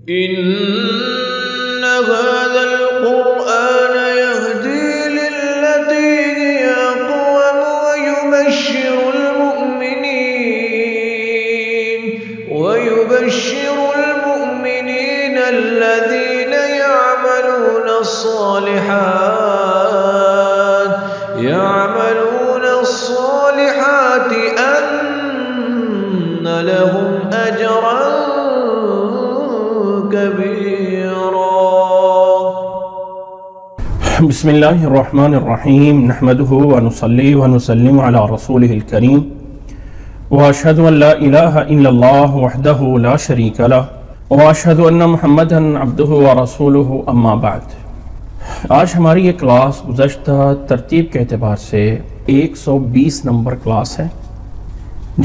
إن هذا القرآن يهدي للتي هي أقوم ويبشر المؤمنين الذين يعملون الصالحات أن لهم أجرا كبيرا. بسم الله الرحمن الرحيم نحمده ونصلي ونسلم على رسوله الكريم وأشهد أن لا إله إلا الله وحده لا شريك له وأشهد أن محمدا عبده ورسوله أما بعد. آج ہماری یہ کلاس گزشتہ ترتیب کے اعتبار سے 120 نمبر کلاس ہے،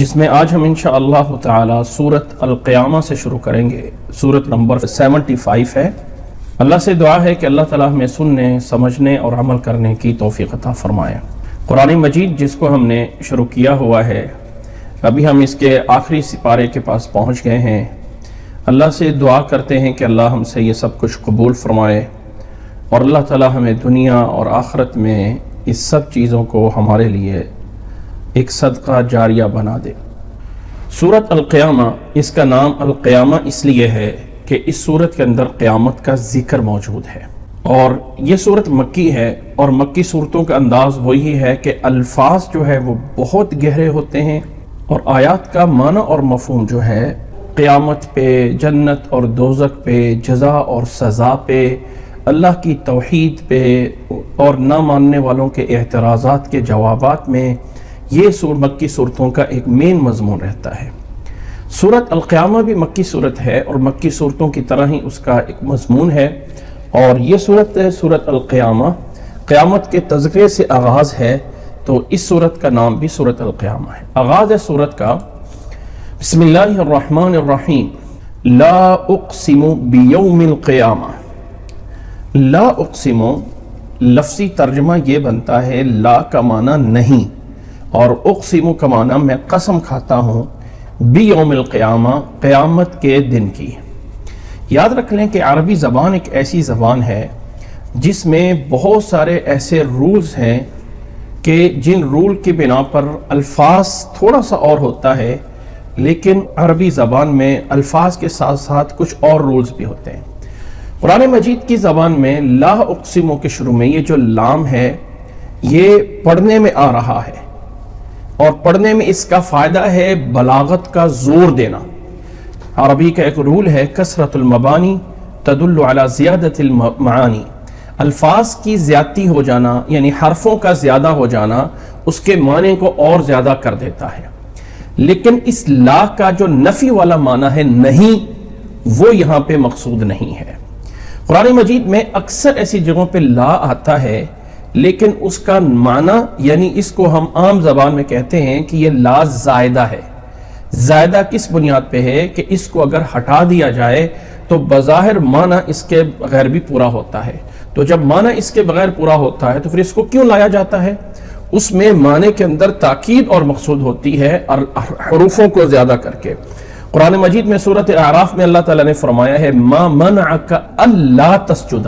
جس میں آج ہم انشاءاللہ تعالی سورۃ القیامہ سے شروع کریں گے. سورۃ نمبر 75 ہے. اللہ سے دعا ہے کہ اللہ تعالی ہمیں سننے، سمجھنے اور عمل کرنے کی توفیق عطا فرمائے. قرآن مجید جس کو ہم نے شروع کیا ہوا ہے، ابھی ہم اس کے آخری سپارے کے پاس پہنچ گئے ہیں. اللہ سے دعا کرتے ہیں کہ اللہ ہم سے یہ سب کچھ قبول فرمائے اور اللہ تعالی ہمیں دنیا اور آخرت میں اس سب چیزوں کو ہمارے لیے ایک صدقہ جاریہ بنا دے. سورۃ القیامہ، اس کا نام القیامہ اس لیے ہے کہ اس سورت کے اندر قیامت کا ذکر موجود ہے، اور یہ سورت مکی ہے، اور مکی صورتوں کا انداز وہی ہے کہ الفاظ جو ہے وہ بہت گہرے ہوتے ہیں، اور آیات کا معنی اور مفہوم جو ہے قیامت پہ، جنت اور دوزخ پہ، جزا اور سزا پہ، اللہ کی توحید پہ اور نہ ماننے والوں کے اعتراضات کے جوابات میں یہ مکی صورتوں کا ایک مین مضمون رہتا ہے. سورۃ القیامہ بھی مکی صورت ہے، اور مکی صورتوں کی طرح ہی اس کا ایک مضمون ہے. اور یہ سورۃ القیامہ قیامت کے تذکرے سے آغاز ہے، تو اس سورت کا نام بھی سورۃ القیامہ ہے. آغاز ہے سورت کا بسم اللہ الرحمن الرحیم لا اقسم بیوم القیامہ. لا اقسم لفظی ترجمہ یہ بنتا ہے لا کا معنی نہیں، اور اقسم کا معنی میں قسم کھاتا ہوں، بیوم القیامہ قیامت کے دن کی. یاد رکھ لیں کہ عربی زبان ایک ایسی زبان ہے جس میں بہت سارے ایسے رولز ہیں کہ جن رول کی بنا پر الفاظ تھوڑا سا اور ہوتا ہے، لیکن عربی زبان میں الفاظ کے ساتھ ساتھ کچھ اور رولز بھی ہوتے ہیں. قرآن مجید کی زبان میں لا اقسموں کے شروع میں یہ جو لام ہے یہ پڑھنے میں آ رہا ہے، اور پڑھنے میں اس کا فائدہ ہے بلاغت کا زور دینا. عربی کا ایک رول ہے کثرت المبانی تدل علی زیادت المعانی. الفاظ کی زیادتی ہو جانا یعنی حرفوں کا زیادہ ہو جانا اس کے معنی کو اور زیادہ کر دیتا ہے، لیکن اس لا کا جو نفی والا معنی ہے نہیں، وہ یہاں پہ مقصود نہیں ہے. قرآن مجید میں اکثر ایسی جگہوں پہ لا آتا ہے، لیکن اس کا معنی یعنی اس کو ہم عام زبان میں کہتے ہیں کہ یہ لا زائدہ ہے. زائدہ کس بنیاد پہ ہے کہ اس کو اگر ہٹا دیا جائے تو بظاہر معنی اس کے بغیر بھی پورا ہوتا ہے. تو جب معنی اس کے بغیر پورا ہوتا ہے تو پھر اس کو کیوں لایا جاتا ہے؟ اس میں معنی کے اندر تاکید اور مقصود ہوتی ہے حروفوں کو زیادہ کر کے. قرآن مجید میں سورۃ اعراف میں اللہ تعالیٰ نے فرمایا ہے ما منعک الا تسجد،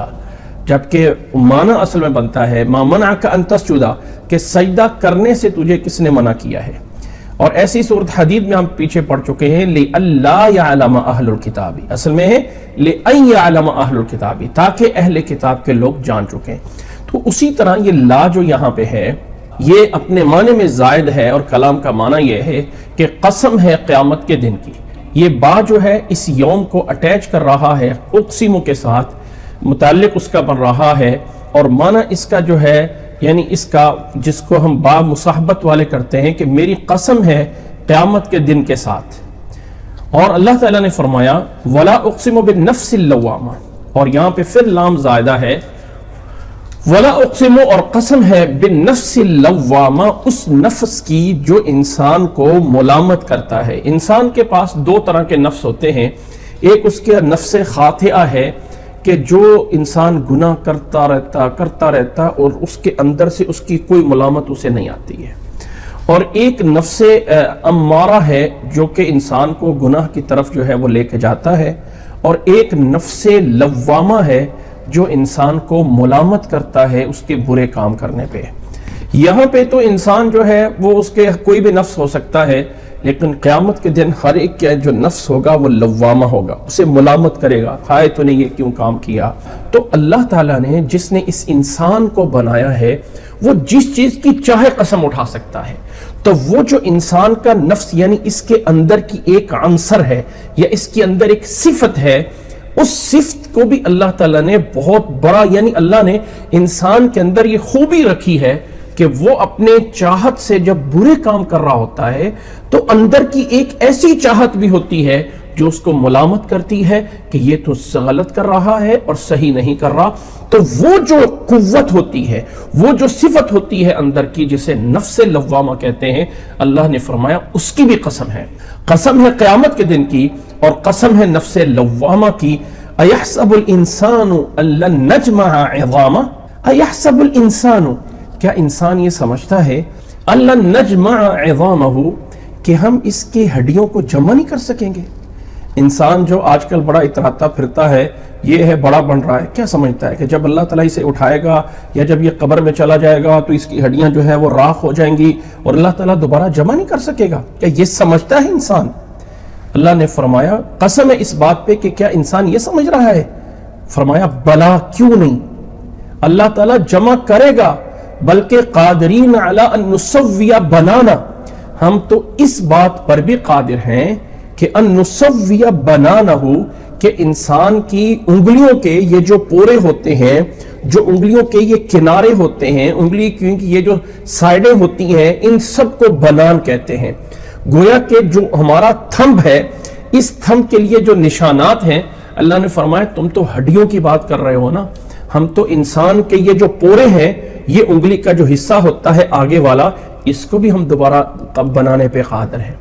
جبکہ معنی اصل میں بنتا ہے ما منعک ان تسجد کہ سجدہ کرنے سے تجھے کس نے منع کیا ہے. اور ایسی سورۃ حدید میں ہم پیچھے پڑھ چکے ہیں لِأَلَّا يَعْلَمَ أَهْلُ الْكِتَابِ، اصل میں ہے لِأَن يَعْلَمَ أَهْلُ الْكِتَابِ تاکہ اہل کتاب کے لوگ جان چکے. تو اسی طرح یہ لا جو یہاں پہ ہے یہ اپنے معنی میں زائد ہے، اور کلام کا معنی یہ ہے کہ قسم ہے قیامت کے دن کی. یہ با جو ہے اس یوم کو اٹیچ کر رہا ہے اقسموں کے ساتھ، متعلق اس کا بن رہا ہے، اور معنی اس کا جو ہے یعنی اس کا جس کو ہم با مصاحبت والے کرتے ہیں کہ میری قسم ہے قیامت کے دن کے ساتھ. اور اللہ تعالیٰ نے فرمایا وَلَا أُقْسِمُ بِالنَّفْسِ اللَّوَّامَةِ، اور یہاں پہ پھر لام زائدہ ہے. وَلَا أُقْسِمُ اور قسم ہے بِالنَّفْسِ اللَّوَّامَةِ اس نفس کی جو انسان کو ملامت کرتا ہے. انسان کے پاس دو طرح کے نفس ہوتے ہیں، ایک اس کے نفس خاطئہ ہے کہ جو انسان گناہ کرتا رہتا اور اس کے اندر سے اس کی کوئی ملامت اسے نہیں آتی ہے، اور ایک نفس امارہ ہے جو کہ انسان کو گناہ کی طرف جو ہے وہ لے کے جاتا ہے، اور ایک نفس لوامہ ہے جو انسان کو ملامت کرتا ہے اس کے برے کام کرنے پہ۔ یہاں پہ تو انسان جو ہے وہ اس کے کوئی بھی نفس ہو سکتا ہے، لیکن قیامت کے دن ہر ایک کا جو نفس ہوگا وہ لوامہ ہوگا، اسے ملامت کرے گا، ہائے تو نے یہ کیوں کام کیا۔ تو اللہ تعالیٰ نے جس نے اس انسان کو بنایا ہے وہ جس چیز کی چاہے قسم اٹھا سکتا ہے، تو وہ جو انسان کا نفس یعنی اس کے اندر کی ایک عنصر ہے یا اس کے اندر ایک صفت ہے، اس صفت کو بھی اللہ تعالیٰ نے بہت بڑا، یعنی اللہ نے انسان کے اندر یہ خوبی رکھی ہے کہ وہ اپنے چاہت سے جب برے کام کر رہا ہوتا ہے تو اندر کی ایک ایسی چاہت بھی ہوتی ہے جو اس کو ملامت کرتی ہے کہ یہ تو غلط کر رہا ہے اور صحیح نہیں کر رہا۔ تو وہ جو قوت ہوتی ہے، وہ جو صفت ہوتی ہے اندر کی، جسے نفس لوامہ کہتے ہیں، اللہ نے فرمایا اس کی بھی قسم ہے قیامت کے دن کی، اور قسم ہے نفس لوامہ کی۔ اَيَحْسَبُ الْإِنسَانُ أَلَّن نَجْمَعَ عِظَامَهُ اَيَحْسَبُ الْإِنسَانُ، کیا انسان یہ سمجھتا ہے أَلَّن نَجْمَعَ عِظَامَهُ کہ ہم اس کی ہڈیوں کو جمع نہیں کر سکیں گے؟ انسان جو آج کل بڑا اتراتا پھرتا ہے، یہ ہے بڑا بن رہا ہے، کیا سمجھتا ہے کہ جب اللہ تعالیٰ اسے اٹھائے گا یا جب یہ قبر میں چلا جائے گا تو اس کی ہڈیاں جو ہے وہ راکھ ہو جائیں گی اور اللہ تعالیٰ دوبارہ جمع نہیں کر سکے گا؟ کیا یہ سمجھتا ہے انسان؟ اللہ نے فرمایا قسم ہے اس بات پہ کہ کیا انسان یہ سمجھ رہا ہے؟ فرمایا بلا، کیوں نہیں، اللہ تعالیٰ جمع کرے گا، بلکہ قادرین علی ان نسوی بنانا، ہم تو اس بات پر بھی قادر ہیں کہ ان نسوی بنانہ، کہ انسان کی انگلیوں کے یہ جو پورے ہوتے ہیں، جو انگلیوں کے یہ کنارے ہوتے ہیں، انگلی کیونکہ یہ جو سائڈیں ہوتی ہیں، ان سب کو بنان کہتے ہیں۔ گویا کہ جو ہمارا تھمب ہے، اس تھمب کے لیے جو نشانات ہیں، اللہ نے فرمایا تم تو ہڈیوں کی بات کر رہے ہو نا، ہم تو انسان کے یہ جو پورے ہیں، یہ انگلی کا جو حصہ ہوتا ہے آگے والا، اس کو بھی ہم دوبارہ بنانے پہ قادر ہیں۔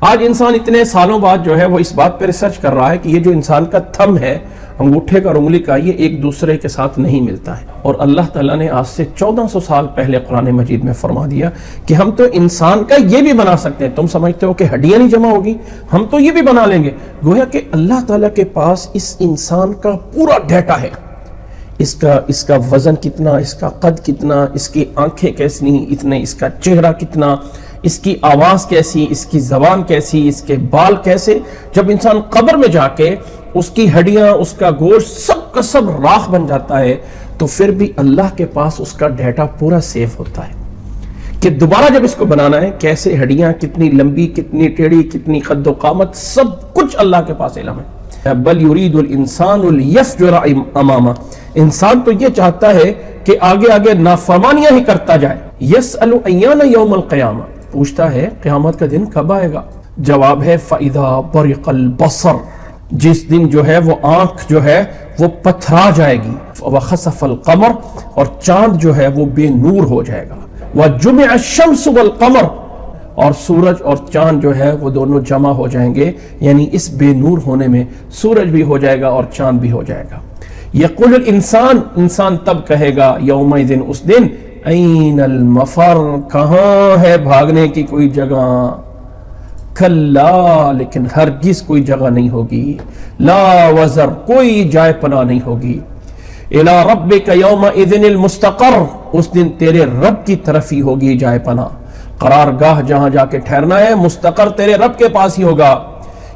آج انسان اتنے سالوں بعد جو ہے وہ اس بات پہ ریسرچ کر رہا ہے کہ یہ جو انسان کا تھم ہے، انگوٹھے کا اور انگلی کا، یہ ایک دوسرے کے ساتھ نہیں ملتا ہے، اور اللہ تعالیٰ نے آج سے 1400 سال پہلے قرآن مجید میں فرما دیا کہ ہم تو انسان کا یہ بھی بنا سکتے ہیں۔ تم سمجھتے ہو کہ ہڈیاں نہیں جمع ہوگی، ہم تو یہ بھی بنا لیں گے۔ گویا کہ اللہ تعالیٰ کے پاس اس انسان کا پورا ڈیٹا ہے، اس کا وزن کتنا، اس کا قد کتنا، اس کی آنکھیں کیسی اتنے، اس کا چہرہ کتنا، اس کی آواز کیسی، اس کی زبان کیسی، اس کے بال کیسے۔ جب انسان قبر میں جا کے اس کی ہڈیاں، اس کا گوشت سب کا سب راکھ بن جاتا ہے، تو پھر بھی اللہ کے پاس اس کا ڈیٹا پورا سیو ہوتا ہے کہ دوبارہ جب اس کو بنانا ہے، کیسے ہڈیاں، کتنی لمبی، کتنی ٹیڑھی، کتنی قد و قامت، سب کچھ اللہ کے پاس علم ہے۔ بل یرید الانسان لیفجر امامہ، انسان تو یہ چاہتا ہے کہ آگے آگے نافرمانیاں ہی کرتا جائے۔ یسأل ایان یوم القیامہ، پوچھتا ہے قیامت کا دن کب آئے گا؟ جواب ہے فَإِذَا بَرِقَ الْبَصَرُ، جس دن جو ہے وہ آنکھ جو ہے وہ پتھرا جائے گی، وَخَسَفَ الْقَمَرُ، اور چاند جو ہے وہ بے نور ہو جائے گا، وَجُمِعَ الشَّمْسُ وَالْقَمَرُ، اور سورج اور چاند جو ہے وہ دونوں جمع ہو جائیں گے، یعنی اس بے نور ہونے میں سورج بھی ہو جائے گا اور چاند بھی ہو جائے گا۔ یقول الانسان، انسان تب کہے گا یومئذ، اس دن، این المفر، کہاں ہے بھاگنے کی کوئی جگہ؟ کلا، لیکن ہرگز کوئی جگہ نہیں ہوگی، لا وزر، کوئی جائے پناہ نہیں ہوگی، الی ربک یومئذ المستقر، اس دن تیرے رب کی طرف ہی ہوگی جائے پناہ، قرار گاہ جہاں جا کے ٹھہرنا ہے، مستقر تیرے رب کے پاس ہی ہوگا۔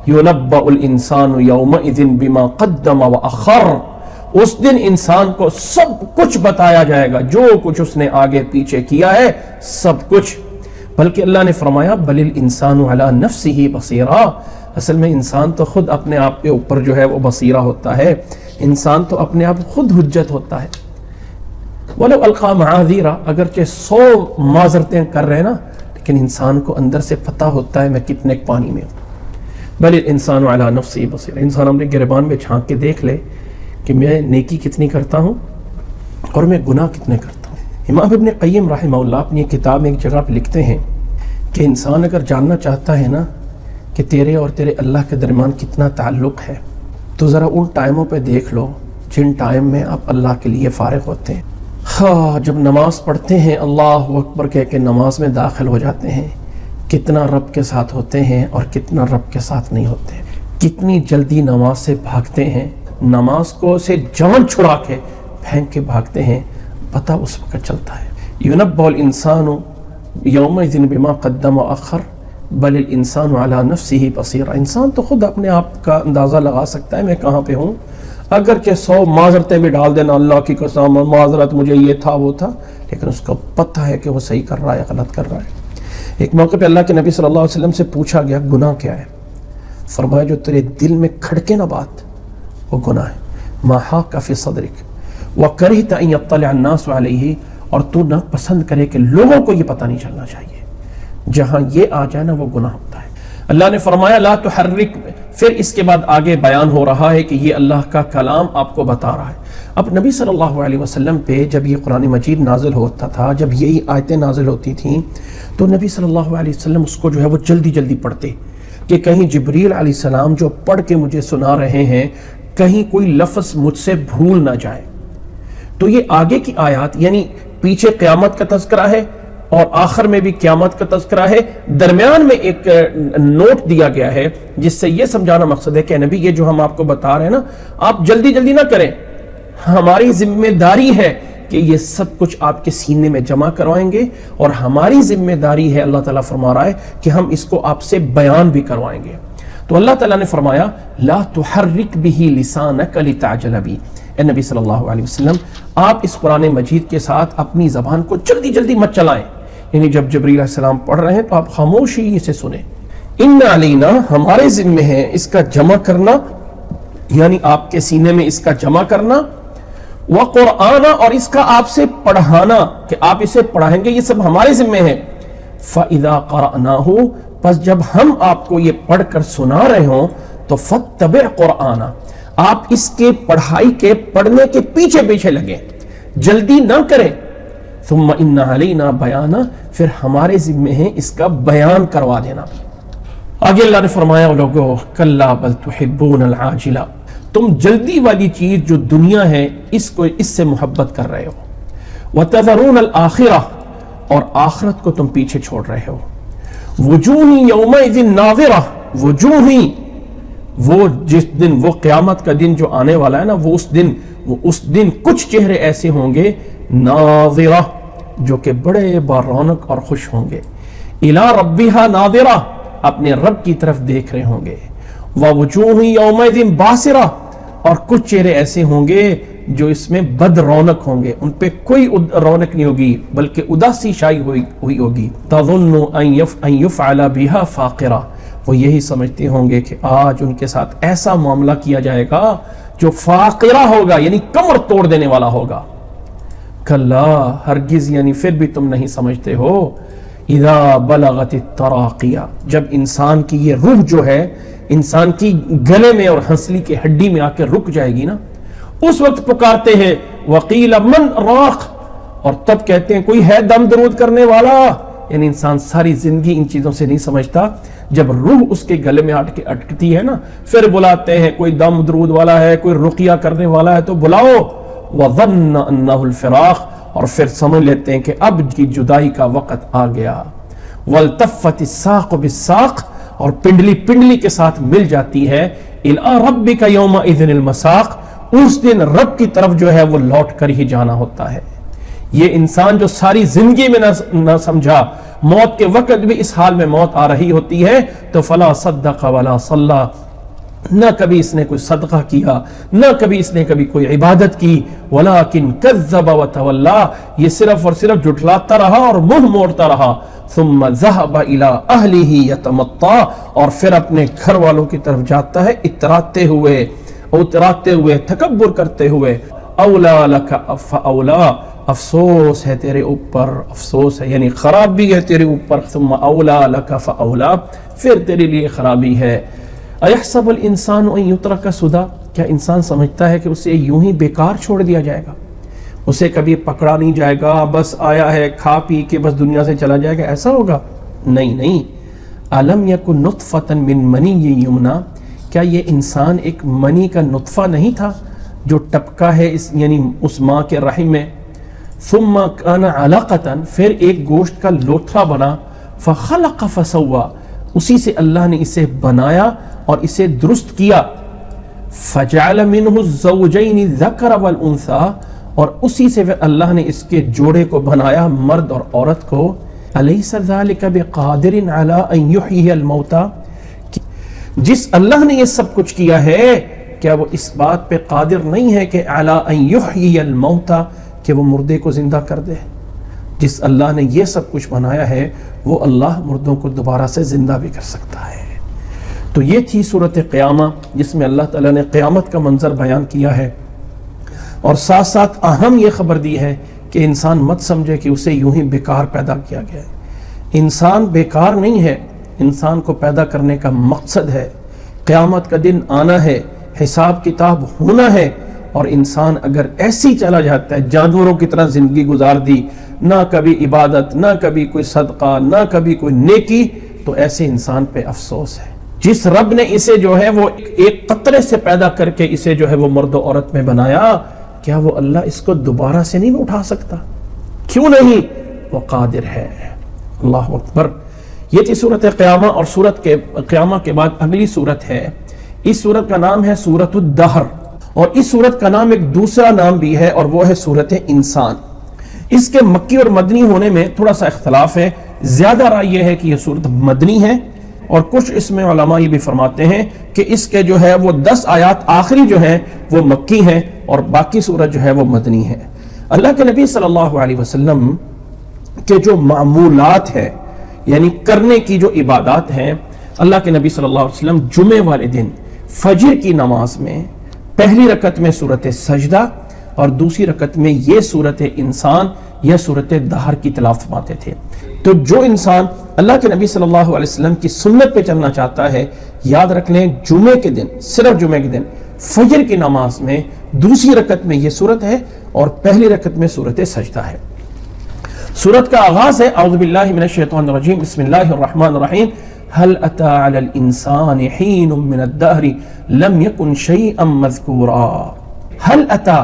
یُنَبَّأُ الْإِنسَانُ یومئذ بما قدم وأخر، اس دن انسان کو سب کچھ بتایا جائے گا، جو کچھ اس نے آگے پیچھے کیا ہے سب کچھ۔ بلکہ اللہ نے فرمایا بل الانسان علی نفسہ بصیرہ، اصل میں انسان تو خود اپنے آپ کے اوپر جو ہے وہ بصیرہ ہوتا ہے، انسان تو اپنے آپ خود حجت ہوتا ہے۔ وَلَوْ أَلْقَى مَعَاذِيرًا، اگرچہ 100 معذرتیں کر رہے نا، لیکن انسان کو اندر سے پتہ ہوتا ہے میں کتنے پانی میں ہوں۔ بل الانسان علی نفسہ بصیرہ، انسان اپنے گریبان میں جھانک کے دیکھ لے کہ میں نیکی کتنی کرتا ہوں اور میں گناہ کتنے کرتا ہوں۔ امام ابن قیم رحمہ اللہ اپنی کتاب میں ایک جگہ پہ لکھتے ہیں کہ انسان اگر جاننا چاہتا ہے نا کہ تیرے اور تیرے اللہ کے درمیان کتنا تعلق ہے، تو ذرا ان ٹائموں پہ دیکھ لو جن ٹائم میں آپ اللہ کے لیے فارغ ہوتے ہیں۔ ہاں، جب نماز پڑھتے ہیں، اللہ اکبر کہہ کے نماز میں داخل ہو جاتے ہیں، کتنا رب کے ساتھ ہوتے ہیں اور کتنا رب کے ساتھ نہیں ہوتے ہیں۔ کتنی جلدی نماز سے بھاگتے ہیں، نماز کو سے جان چھڑا کے پھینک کے بھاگتے ہیں، پتہ اس وقت چلتا ہے۔ يُنَبَّأُ الْإِنسَانُ يَوْمَئِذٍ بِمَا قَدَّمَ وَأَخَّرَ بل الانسان علی نفسہ بصیرہ، انسان تو خود اپنے آپ کا اندازہ لگا سکتا ہے میں کہاں پہ ہوں، اگرچہ 100 معذرتیں بھی ڈال دینا، اللہ کی قسم معذرت مجھے یہ تھا وہ تھا، لیکن اس کو پتہ ہے کہ وہ صحیح کر رہا ہے غلط کر رہا ہے۔ ایک موقع پہ اللہ کے نبی صلی اللہ علیہ وسلم سے پوچھا گیا گناہ کیا ہے؟ فرمایا جو تیرے دل میں کھڑکے نہ بات وہ گناہ ہے، ما حاک فی صدرک وکرہت ان یطلع الناس علیہ، اور تو نہ پسند کرے کہ لوگوں کو یہ پتہ نہیں چلنا چاہیے، جہاں یہ آ جائے نا وہ گناہ ہوتا ہے۔ اللہ نے فرمایا لا تحرک، پھر اس کے بعد آگے بیان ہو رہا ہے کہ یہ اللہ کا کلام آپ کو بتا رہا ہے۔ اب نبی صلی اللہ علیہ وسلم پہ جب یہ قرآن مجید نازل ہوتا تھا، جب یہی آیتیں نازل ہوتی تھیں، تو نبی صلی اللہ علیہ وسلم اس کو جو ہے وہ جلدی جلدی پڑھتے کہ کہیں جبریل علیہ السلام جو پڑھ کے مجھے سنا رہے ہیں کہیں کوئی لفظ مجھ سے بھول نہ جائے۔ تو یہ آگے کی آیات یعنی پیچھے قیامت کا تذکرہ ہے اور آخر میں بھی قیامت کا تذکرہ ہے، درمیان میں ایک نوٹ دیا گیا ہے جس سے یہ سمجھانا مقصد ہے کہ نبی یہ جو ہم آپ کو بتا رہے ہیں نا، آپ جلدی جلدی نہ کریں، ہماری ذمہ داری ہے کہ یہ سب کچھ آپ کے سینے میں جمع کروائیں گے، اور ہماری ذمہ داری ہے، اللہ تعالیٰ فرما رہا ہے کہ ہم اس کو آپ سے بیان بھی کروائیں گے۔ تو اللہ تعالیٰ نے فرمایا لا تحرک بہ لسانک لتعجل بہ، اے نبی صلی اللہ علیہ وسلم آپ اس قرآن مجید کے ساتھ اپنی زبان کو جلدی جلدی مت چلائیں، یعنی جب جبریل علیہ السلام پڑھ رہے ہیں تو آپ خاموشی سے سنیں۔ ان علینا، ہمارے ذمہ ہے اس کا جمع کرنا، یعنی آپ کے سینے میں اس کا جمع کرنا، وقرآن، اور اس کا آپ سے پڑھانا کہ آپ اسے پڑھائیں گے، یہ سب ہمارے ذمہ ہے۔ فَإِذَا قَرَأْنَاهُ، پس جب ہم آپ کو یہ پڑھ کر سنا رہے ہوں تو فَاتَّبِعْ قُرْآنَ، آپ اس کے پڑھائی کے پڑھنے کے پیچھے پیچھے لگیں، جلدی نہ کریں۔ ثم ان علینا بیانا، پھر ہمارے ذمہ ہے اس کا بیان کروا دینا۔ آگے اللہ نے فرمایا لوگو کلا بل تحبون العاجلہ، تم جلدی والی چیز جو دنیا ہے اس سے محبت کر رہے ہو، وتذرون الآخرہ، اور آخرت کو تم پیچھے چھوڑ رہے ہو۔ وجوہ یومئذ ناظرہ، وجوہ، وہ جس دن، وہ قیامت کا دن جو آنے والا ہے نا، وہ اس دن کچھ چہرے ایسے ہوں گے ناظرہ جو کہ بڑے بارونق اور خوش ہوں گے، الی ربہا ناظرہ، اپنے رب کی طرف دیکھ رہے ہوں گے، ووجوہ یومئذ باسرہ، اور کچھ چہرے ایسے ہوں گے جو اس میں بد رونق ہوں گے، ان پہ کوئی رونق نہیں ہوگی بلکہ اداسی شائی ہوئی ہوگی۔ تظن ان یفعل بها فاقرہ، وہ یہی سمجھتے ہوں گے کہ آج ان کے ساتھ ایسا معاملہ کیا جائے گا جو فاقرہ ہوگا، یعنی کمر توڑ دینے والا ہوگا۔ کلا، ہرگز، یعنی پھر بھی تم نہیں سمجھتے ہو، اذا بلغت التراقیہ، جب انسان کی یہ روح جو ہے انسان کی گلے میں اور ہنسلی کی ہڈی میں آ کے رک جائے گی نا، اس وقت پکارتے ہیں وقیل من راق، اور تب کہتے ہیں کوئی ہے دم درود کرنے والا، یعنی انسان ساری زندگی ان چیزوں سے نہیں سمجھتا، جب روح اس کے گلے میں اٹکتی ہے نا، پھر بلاتے ہیں کوئی دم درود والا ہے، کوئی رقیہ کرنے والا ہے تو بلاؤ، وظن انہ الفراق، اور پھر سمجھ لیتے ہیں کہ اب کی جدائی کا وقت آ گیا۔ والتفت الساق بالساق، اور پنڈلی پنڈلی کے ساتھ مل جاتی ہے، الی ربک یومئذ المساق، اس دن رب کی طرف جو ہے وہ لوٹ کر ہی جانا ہوتا ہے۔ یہ انسان جو ساری زندگی میں نہ سمجھا، موت کے وقت بھی اس حال میں موت آ رہی ہوتی ہے، تو فلا صدق ولا صلی، نہ کبھی اس نے کوئی صدقہ کیا، نہ کبھی اس نے کوئی عبادت کی، ولیکن کذب وتولی، یہ صرف اور صرف جھٹلاتا رہا اور منہ موڑتا رہا۔ ثم ذهب الى اہلہ یتمطى، اور پھر اپنے گھر والوں کی طرف جاتا ہے اتراتے ہوئے تکبر کرتے ہوئے۔ اولا لک فاولا، افسوس ہے تیرے اوپر، افسوس ہے یعنی خرابی ہے تیرے اوپر۔ ثم اولا لک فاولا، پھر تیرے لیے خرابی ہے۔ ایحسب الانسان ان یترک سدی، کیا انسان سمجھتا ہے کہ اسے یوں ہی بیکار چھوڑ دیا جائے گا، اسے کبھی پکڑا نہیں جائے گا، بس آیا ہے کھا پی کے بس دنیا سے چلا جائے گا، ایسا ہوگا؟ نہیں۔ الم یکن نطفۃ من منی یمنی، کیا یہ انسان ایک منی کا نطفہ نہیں تھا جو ٹپکا ہے یعنی اس ماں کے رحم میں؟ ثم کان علقۃ، پھر ایک گوشت کا لوتھڑا بنا، فخلق فسوا، اسی سے اللہ نے اسے بنایا اور اسے درست کیا. فجعل منہ الزوجین الذکر والانثی، اور اسی سے اللہ نے اس کے جوڑے کو بنایا، مرد اور عورت کو. الیس ذلک بقادر علی ان یحیی الموتى، جس اللہ نے یہ سب کچھ کیا ہے کیا وہ اس بات پہ قادر نہیں ہے کہ علی ان یحیی الموتى، کہ وہ مردے کو زندہ کر دے؟ جس اللہ نے یہ سب کچھ بنایا ہے وہ اللہ مردوں کو دوبارہ سے زندہ بھی کر سکتا ہے. تو یہ تھی سورۃ قیامہ، جس میں اللہ تعالیٰ نے قیامت کا منظر بیان کیا ہے، اور ساتھ ساتھ اہم یہ خبر دی ہے کہ انسان مت سمجھے کہ اسے یوں ہی بیکار پیدا کیا گیا ہے. انسان بیکار نہیں ہے، انسان کو پیدا کرنے کا مقصد ہے. قیامت کا دن آنا ہے، حساب کتاب ہونا ہے، اور انسان اگر ایسی چلا جاتا ہے، جانوروں کی طرح زندگی گزار دی، نہ کبھی عبادت، نہ کبھی کوئی صدقہ، نہ کبھی کوئی نیکی، تو ایسے انسان پہ افسوس ہے. جس رب نے اسے جو ہے وہ ایک قطرے سے پیدا کر کے اسے جو ہے وہ مرد و عورت میں بنایا، کیا وہ اللہ اس کو دوبارہ سے نہیں اٹھا سکتا؟ کیوں نہیں؟ وہ قادر ہے. اللہ اکبر. یہ تھی سورۃ قیامہ. اور سورۃ کے قیامہ کے بعد اگلی سورت ہے، اس سورت کا نام ہے سورۃ الدہر، اور اس سورت کا نام ایک دوسرا نام بھی ہے، اور وہ ہے سورۃ انسان. اس کے مکی اور مدنی ہونے میں تھوڑا سا اختلاف ہے. زیادہ رائے یہ ہے کہ یہ سورت مدنی ہے، اور کچھ اس میں علماء یہ بھی فرماتے ہیں کہ اس کے جو ہے وہ 10 آیات آخری جو ہیں وہ مکی ہیں، اور باقی سورت جو ہے وہ مدنی ہے. اللہ کے نبی صلی اللہ علیہ وسلم کے جو معمولات ہیں، یعنی کرنے کی جو عبادات ہیں، اللہ کے نبی صلی اللہ علیہ وسلم جمعے والے دن فجر کی نماز میں پہلی رکعت میں سورۃ سجدہ اور دوسری رکعت میں یہ سورۃ انسان یا سورۃ دہر کی تلاوت فرماتے تھے. تو جو انسان اللہ کے نبی صلی اللہ علیہ وسلم کی سنت پہ چلنا چاہتا ہے، یاد رکھ لیں جمعے کے دن، صرف جمعے کے دن فجر کی نماز میں دوسری رکعت میں یہ سورت ہے اور پہلی رکعت میں سورۃ سجدہ ہے. سورت کا آغاز ہے اعوذ باللہ من الشیطان الرجیم، بسم اللہ الرحمن الرحیم. هل اتى على الانسان حين من الدهر لم يكن شيئا مذكورا. هل اتى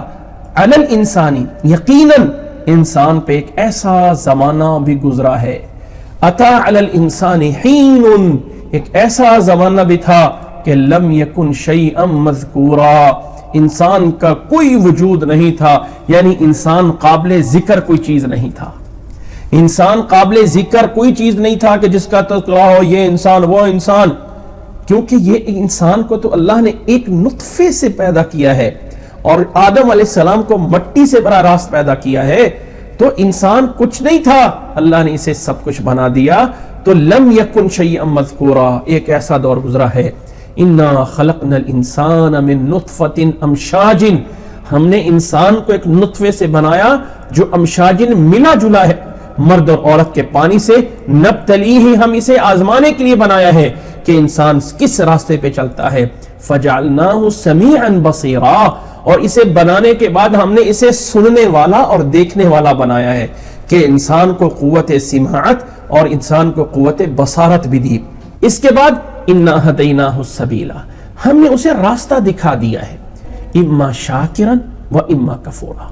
على الانسان، یقیناً انسان پہ ایک ایسا زمانہ بھی گزرا ہے. اتا علی الانسان حین، ایک ایسا زمانہ بھی تھا کہ لم یکن شیئا مذکورا، انسان کا کوئی وجود نہیں تھا، یعنی انسان قابل ذکر کوئی چیز نہیں تھا. انسان قابل ذکر کوئی چیز نہیں تھا کہ جس کا تذکرہ ہو، یہ انسان وہ انسان، کیونکہ یہ انسان کو تو اللہ نے ایک نطفے سے پیدا کیا ہے، اور آدم علیہ السلام کو مٹی سے براہ راست پیدا کیا ہے. تو انسان کچھ نہیں تھا، اللہ نے اسے سب کچھ بنا دیا. تو لم یکن شیئا مذکورا، ایک ایسا دور گزرا ہے. انا خلقنا الانسان من نطفۃ امشاج، ہم نے انسان کو ایک نطفے سے بنایا جو امشاجن ملا جلا ہے مرد اور عورت کے پانی سے. نبتلیہ، ہم اسے آزمانے کے لیے بنایا ہے کہ انسان کس راستے پہ چلتا ہے. فجعلناہ سمیعا بصیرا، اور اسے بنانے کے بعد ہم نے اسے سننے والا اور دیکھنے والا بنایا ہے کہ انسان کو قوت سماعت اور انسان کو قوت بصارت بھی دی. اس کے بعد انا ہدیناہ السبیل، ہم نے اسے راستہ دکھا دیا ہے، اما شاکرا و اما کفورا.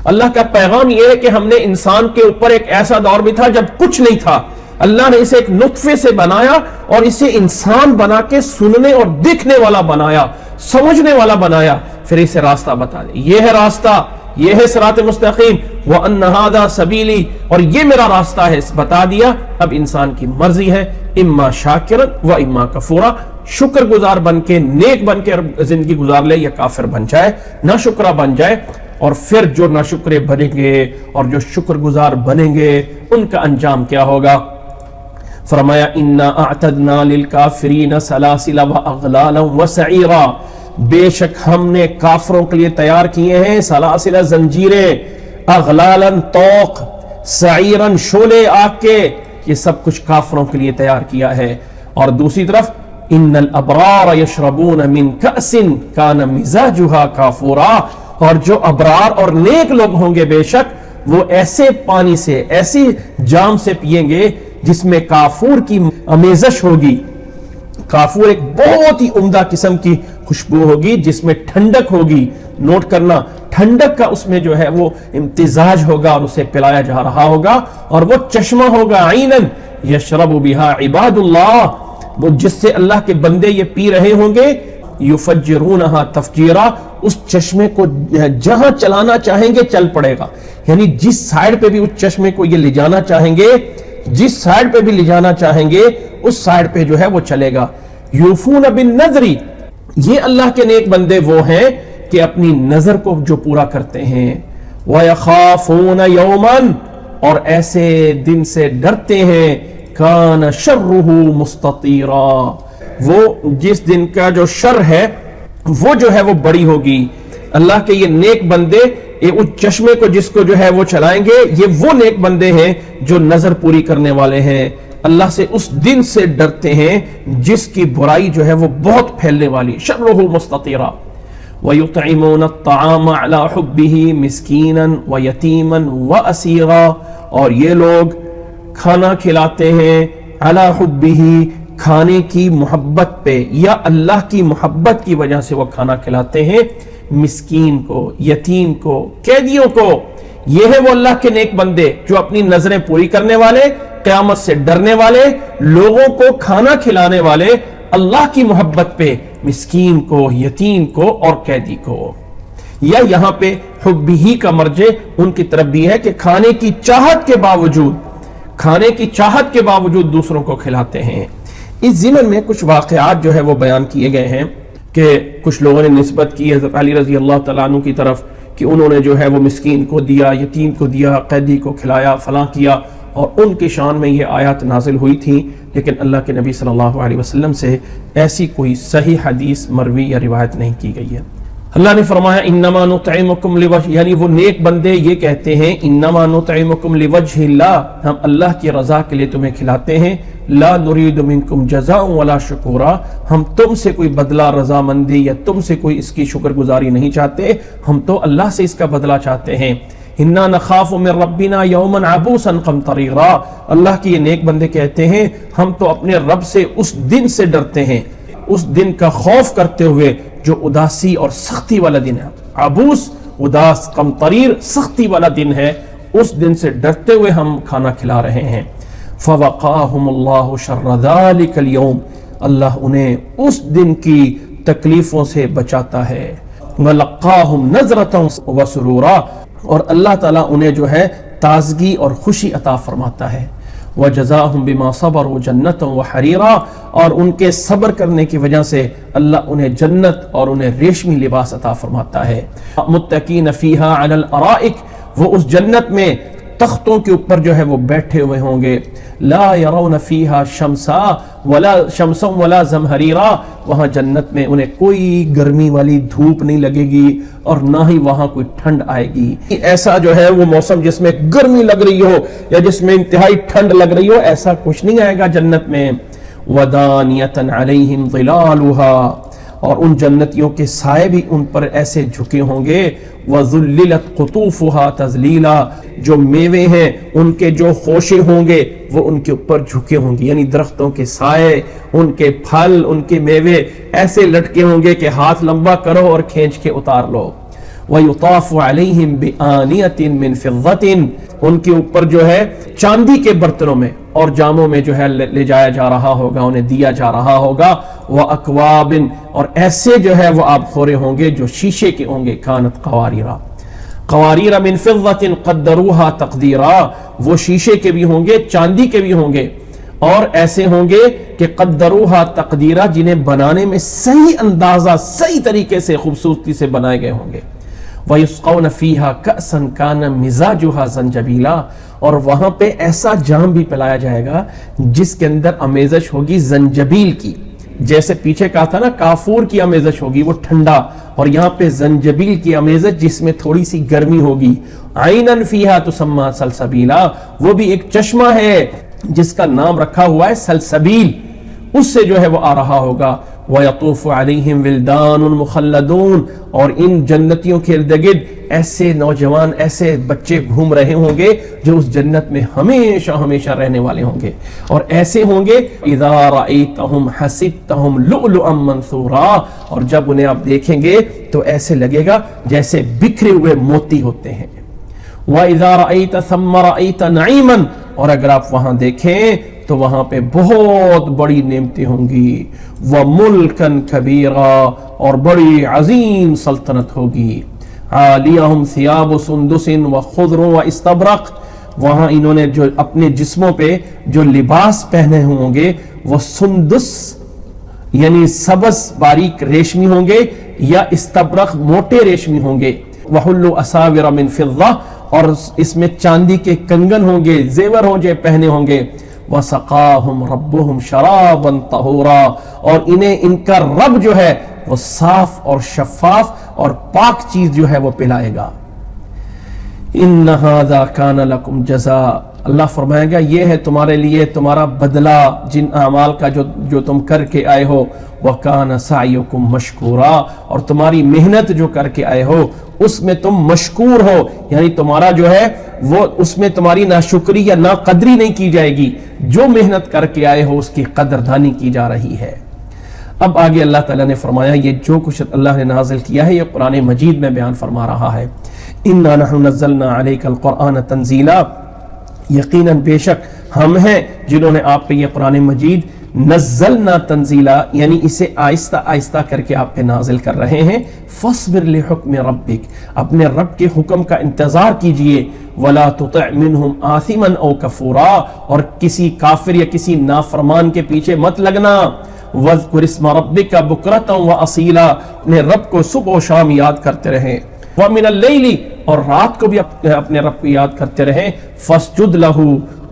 اللہ کا پیغام یہ ہے کہ ہم نے انسان کے اوپر ایک ایسا دور بھی تھا جب کچھ نہیں تھا، اللہ نے اسے ایک نطفے سے بنایا اور اسے انسان بنا کے سننے اور دیکھنے والا بنایا، سمجھنے والا بنایا، پھر اسے راستہ بتا دیا. یہ ہے راستہ، یہ ہے صراط مستقیم، وَأَنَّ هَذَا سَبِيلِي، اور یہ میرا راستہ ہے، بتا دیا. اب انسان کی مرضی ہے، اما شاکرا و اما کفورا، شکر گزار بن کے، نیک بن کے زندگی گزار لے، یا کافر بن جائے، نہ شکرہ بن جائے. اور پھر جو نہ شکرے بنیں گے اور جو شکر گزار بنیں گے ان کا انجام کیا ہوگا. فرمایا انا اعتدنا للکافرین سلاسل واغلالا وسعیرا، بے شک ہم نے کافروں کے لیے تیار کیے ہیں سلاسل زنجیریں، اغلالا توق، سعیرا شعلے آگ کے، یہ سب کچھ کافروں کے لیے تیار کیا ہے. اور دوسری طرف ان الابرار یشربون من کأس کان مزاجها کافورا، اور جو ابرار اور نیک لوگ ہوں گے بے شک وہ ایسے پانی سے، ایسی جام سے پیئیں گے جس میں کافور کی امیزش ہوگی. کافور ایک بہت ہی عمدہ قسم کی خوشبو ہوگی جس میں ٹھنڈک ہوگی. نوٹ کرنا، ٹھنڈک کا اس میں جو ہے وہ امتزاج ہوگا اور اسے پلایا جا رہا ہوگا، اور وہ چشمہ ہوگا عینن یشرب بہا عباد اللہ، وہ جس سے اللہ کے بندے یہ پی رہے ہوں گے، یفجرونہا تفجیرا، اس چشمے کو جہاں چلانا چاہیں گے چل پڑے گا، یعنی جس سائیڈ پہ بھی اس چشمے کو یہ لے جانا چاہیں گے، جس سائیڈ پہ بھی لے جانا چاہیں گے اس سائیڈ پہ جو ہے وہ چلے گا۔ یوفون بالنذر، یہ اللہ کے نیک بندے وہ ہیں کہ اپنی نظر کو جو پورا کرتے ہیں۔ وَيَخَافُونَ يَوْمًا، اور ایسے دن سے ڈرتے ہیں، کان شرہ مستطیرا، وہ جس دن کا جو شر ہے وہ جو ہے وہ بڑی ہوگی۔ اللہ کے یہ نیک بندے اس چشمے کو جس کو جو ہے وہ چلائیں گے، یہ وہ نیک بندے ہیں جو نظر پوری کرنے والے ہیں، اللہ سے اس دن سے ڈرتے ہیں جس کی برائی جو ہے وہ بہت پھیلنے والی، شرہ مستطیرا۔ وَيُطْعِمُونَ الطَّعَامَ عَلَى حُبِّهِ مِسْكِينًا وَيَتِيمًا وَأَسِيرًا، اور یہ لوگ کھانا کھلاتے ہیں عَلَى حُبِّهِ، کھانے کی محبت پہ، یا اللہ کی محبت کی وجہ سے وہ کھانا کھلاتے ہیں مسکین کو، یتیم کو، قیدیوں کو۔ یہ ہے وہ اللہ کے نیک بندے جو اپنی نظریں پوری کرنے والے، قیامت سے ڈرنے والے، لوگوں کو کھانا کھلانے والے، اللہ کی محبت پہ مسکین کو، یتیم کو اور قیدی کو۔ یا یہاں پہ حبہ کا مرجع ان کی طرف بھی ہے کہ کھانے کی چاہت کے باوجود دوسروں کو کھلاتے ہیں۔ اس ضمن میں کچھ واقعات جو ہے وہ بیان کیے گئے ہیں کہ کچھ لوگوں نے نسبت کی حضرت علی رضی اللہ تعالیٰ عنہ کی طرف کہ انہوں نے جو ہے وہ مسکین کو دیا، یتیم کو دیا، قیدی کو کھلایا، فلاں کیا، اور ان کی شان میں یہ آیات نازل ہوئی تھی، لیکن اللہ کے نبی صلی اللہ علیہ وسلم سے ایسی کوئی صحیح حدیث مروی یا روایت نہیں کی گئی ہے۔ اللہ نے فرمایا انما نطعمکم لوجہ، یعنی وہ نیک بندے یہ کہتے ہیں انما نطعمکم لوجہ اللہ، ہم اللہ کی رضا کے لیے تمہیں کھلاتے ہیں، لا نرید منکم جزاء ولا شکورا، ہم تم سے کوئی بدلہ رضامندی یا تم سے کوئی اس کی شکر گزاری نہیں چاہتے، ہم تو اللہ سے اس کا بدلہ چاہتے ہیں۔ انا نخاف من ربنا یوما عبوسا قمطریرا، اللہ کی یہ نیک بندے کہتے ہیں ہم تو اپنے رب سے اس دن سے ڈرتے ہیں، اس دن کا خوف کرتے ہوئے جو اداسی اور سختی والا دن ہے، عبوس اداس، قمطریر سختی والا دن ہے، اس دن سے ڈرتے ہوئے ہم کھانا کھلا رہے ہیں۔ فوقاہم اللہ شر ذلک اليوم، اللہ انہیں اس دن کی تکلیفوں سے بچاتا ہے۔ ولقاہم نظرۃ وسرورا، اور اللہ تعالیٰ انہیں جو ہے تازگی اور خوشی عطا فرماتا ہے۔ وجزاہم بما صبروا جنۃ وحریرا، اور ان کے صبر کرنے کی وجہ سے اللہ انہیں جنت اور انہیں ریشمی لباس عطا فرماتا ہے۔ متکین فیہا علی الارائک، وہ اس جنت میں تختوں کے اوپر جو ہے وہ بیٹھے ہوئے ہوں گے۔ لا یرون فیہا شمسا ولا زمہریرا، وہاں جنت میں انہیں کوئی گرمی والی دھوپ نہیں لگے گی اور نہ ہی وہاں کوئی ٹھنڈ آئے گی۔ ایسا جو ہے وہ موسم جس میں گرمی لگ رہی ہو یا جس میں انتہائی ٹھنڈ لگ رہی ہو، ایسا کچھ نہیں آئے گا جنت میں۔ ودانیۃ علیہم ظلالھا، اور ان جنتیوں کے سائے بھی ان پر ایسے جھکے ہوں گے۔ وَذُلِّلَتْ قُطُوفُهَا تَذْلِيلًا، جو میوے ہیں ان کے جو خوشے ہوں گے وہ ان کے اوپر جھکے ہوں گے، یعنی درختوں کے سائے، ان کے پھل، ان کے میوے ایسے لٹکے ہوں گے کہ ہاتھ لمبا کرو اور کھینچ کے اتار لو۔ وَيُطَافُ عَلَيْهِمْ بِآنِيَةٍ مِّن فِضَّةٍ، ان کے اوپر جو ہے چاندی کے برتنوں میں اور جاموں میں جو ہے لے جایا جا رہا ہوگا، انہیں دیا جا رہا ہوگا۔ وَأَكْوَابٍ، اور ایسے جو ہے وہ آب خورے ہوں گے جو شیشے کے ہوں گے، كانت قواريرا قوارير من فضة قدروها تقديرا، وہ شیشے کے بھی ہوں گے، چاندی کے بھی ہوں گے، اور ایسے ہوں گے کہ قدروها تقدیرا، جنہیں بنانے میں صحیح اندازہ، صحیح طریقے سے خوبصورتی سے بنائے گئے ہوں گے۔ وَيُسْقَوْنَ فِيهَا كَأْسًا كَانَ مِزَاجُهَا زَنْجَبِيلًا، اور وہاں پہ ایسا جام بھی پلایا جائے گا جس کے اندر آمیزش ہوگی زنجبیل کی، جیسے پیچھے کہا تھا نا کافور کی آمیزش ہوگی وہ ٹھنڈا، اور یہاں پہ زنجبیل کی آمیزش جس میں تھوڑی سی گرمی ہوگی۔ عَيْنًا فِيهَا تُسَمَّى سَلْسَبِيلًا، وہ بھی ایک چشمہ ہے جس کا نام رکھا ہوا ہے سلسبیل، اس سے جو ہے وہ آ رہا ہوگا۔ وَيَطُوفُ عَلَيْهِمْ وِلْدَانٌ مُخَلَّدُونَ، اور ان جنتیوں کے ارد گرد ایسے نوجوان، ایسے بچے گھوم رہے ہوں گے جو اس جنت میں ہمیشہ ہمیشہ رہنے والے ہوں گے، اور ایسے ہوں گے اِذَا رَأَيْتَهُمْ حَسِبْتَهُمْ لُؤْلُؤًا مَنْثُورًا، اور جب انہیں آپ دیکھیں گے تو ایسے لگے گا جیسے بکھرے ہوئے موتی ہوتے ہیں۔ وَإِذَا رَأَيْتَ ثَمَّ رَأَيْتَ نَعِيمًا، اور اگر آپ وہاں دیکھیں تو وہاں پہ بہت بڑی نعمتیں ہوں گی، وَمُلْكًا كَبِيرًا، اور بڑی عظیم سلطنت ہوگی۔ عَالِيَهُمْ ثِيَابُ سُنْدُسٍ وَخُضْرٍ وَإِسْتَبْرَقٍ، وہاں انہوں نے جو اپنے جسموں پہ جو لباس پہنے ہوں گے وہ سندس یعنی سبز باریک ریشمی ہوں گے، یا استبرق موٹے ریشمی ہوں گے، وَحُلُّوا أَسَاوِرَ مِن فِضَّةٍ، اور اس میں چاندی کے کنگن ہوں گے، زیور ہوں گے، پہنے ہوں گے، وَسَقَاهُمْ رَبُّهُمْ شَرَابًا طَهُورًا، اور انہیں ان کا رب جو ہے وہ صاف اور شفاف اور پاک چیز جو ہے وہ پلائے گا۔ إِنَّ هَذَا كَانَ لَكُمْ جَزَاءً، اللہ فرمائے گا یہ ہے تمہارے لیے تمہارا بدلہ جن اعمال کا جو تم کر کے آئے ہو، وَكَانَ سَعْيُكُمْ مَشْكُورًا، اور تمہاری محنت جو کر کے آئے ہو اس میں تم مشکور ہو، یعنی تمہارا جو ہے وہ اس میں تمہاری ناشکری یا ناقدری نہیں کی جائے گی، جو محنت کر کے آئے ہو اس کی قدردانی کی جا رہی ہے۔ اب آگے اللہ تعالیٰ نے فرمایا یہ جو کچھ اللہ نے نازل کیا ہے یہ قرآن مجید میں بیان فرما رہا ہے۔ اِنَّا نَحْنُ نَزَّلْنَا عَلَيْكَ الْقُرْآنَ تَنزِيلًا، یقیناً بے شک ہم ہیں جنہوں نے آپ پہ یہ قرآن مجید نزلنا تنزیلا یعنی اسے آہستہ آہستہ کر کے آپ پہ نازل کر رہے ہیں۔ فاصبر لحکم ربک، اپنے رب کے حکم کا انتظار کیجئے، ولا تطع منہم آثما او کفورا، اور کسی کافر یا کسی نافرمان کے پیچھے مت لگنا۔ واذکر اسم ربک بکرۃ واصیلا، اپنے رب کو صبح و شام یاد کرتے رہیں۔ ومن اللیل، اور رات کو بھی اپنے رب کو یاد کرتے رہیں۔ فاسجد لہ،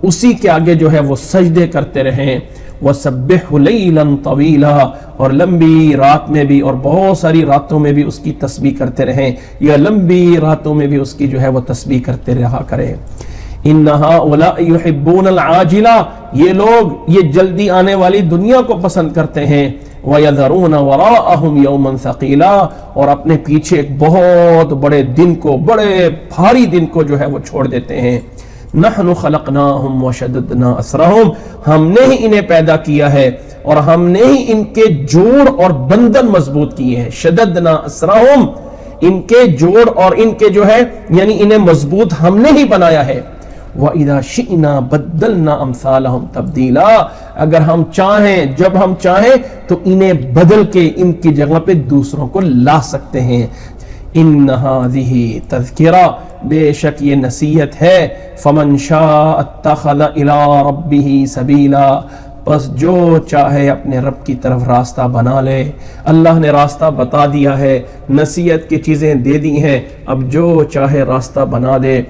اسی کے آگے جو ہے وہ سجدے کرتے رہیں۔ وَسَبِّحْهُ لَيْلًا طَوِيلًا، اور لمبی رات میں بھی اور بہت ساری راتوں میں بھی اس کی تسبیح کرتے رہیں، یا لمبی راتوں میں بھی اس کی جو ہے وہ تسبیح کرتے رہا کریں۔ إِنَّ هَؤُلَاءِ يُحِبُّونَ الْعَاجِلَةَ، یہ لوگ یہ جلدی آنے والی دنیا کو پسند کرتے ہیں۔ وَيَذَرُونَ وَرَاءَهُمْ يَوْمًا ثَقِيلًا، اور اپنے پیچھے ایک بہت بڑے دن کو، بڑے بھاری دن کو جو ہے وہ چھوڑ دیتے ہیں۔ نحن خلقناہم وشددنا اسرہم، ہم نے ہی انہیں پیدا کیا ہے اور ہم نے ہی ان کے جوڑ اور بندن مضبوط کیے ہیں۔ شددنا اسرہم، ان کے جوڑ اور ان کے جو ہے یعنی انہیں مضبوط ہم نے ہی بنایا ہے۔ وَإِذَا شِئْنَا بَدَّلْنَا أَمْثَالَهُمْ تَبْدِيلًا، اگر ہم چاہیں، جب ہم چاہیں تو انہیں بدل کے ان کی جگہ پہ دوسروں کو لا سکتے ہیں۔ ان هذه تذکرہ، بے شک یہ نصیحت ہے۔ فمن شاء اتخذ الى ربه سبیلا، پس جو چاہے اپنے رب کی طرف راستہ بنا لے۔ اللہ نے راستہ بتا دیا ہے، نصیحت کی چیزیں دے دی ہیں، اب جو چاہے راستہ بنا دے۔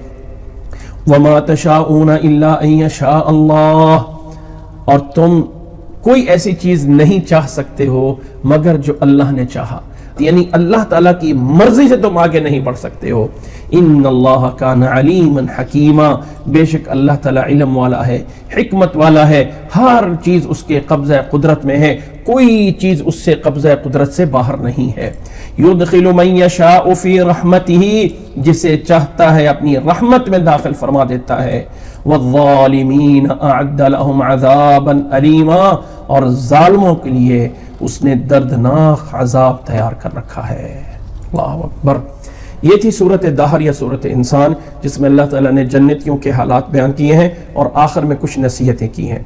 وما تشاءون الا ان یشاء اللہ، اور تم کوئی ایسی چیز نہیں چاہ سکتے ہو مگر جو اللہ نے چاہا، یعنی اللہ تعالیٰ کی مرضی سے تم آگے نہیں بڑھ سکتے ہو۔ ان اللہ کان علیما حکیما، بے شک اللہ تعالیٰ علم والا ہے، حکمت والا ہے، ہر چیز اس کے قبضہ قدرت میں ہے، کوئی چیز اس سے قبضہ قدرت سے باہر نہیں ہے۔ یدخل من یشاء فی رحمتہ، جسے چاہتا ہے اپنی رحمت میں داخل فرما دیتا ہے۔ والظالمین اعد لهم عذابا علیما، اور ظالموں کے لیے اس نے دردناک عذاب تیار کر رکھا ہے۔ اللہ اکبر۔ یہ تھی سورۃ دہر یا سورۃ انسان، جس میں اللہ تعالیٰ نے جنتیوں کے حالات بیان کیے ہیں اور آخر میں کچھ نصیحتیں کی ہیں۔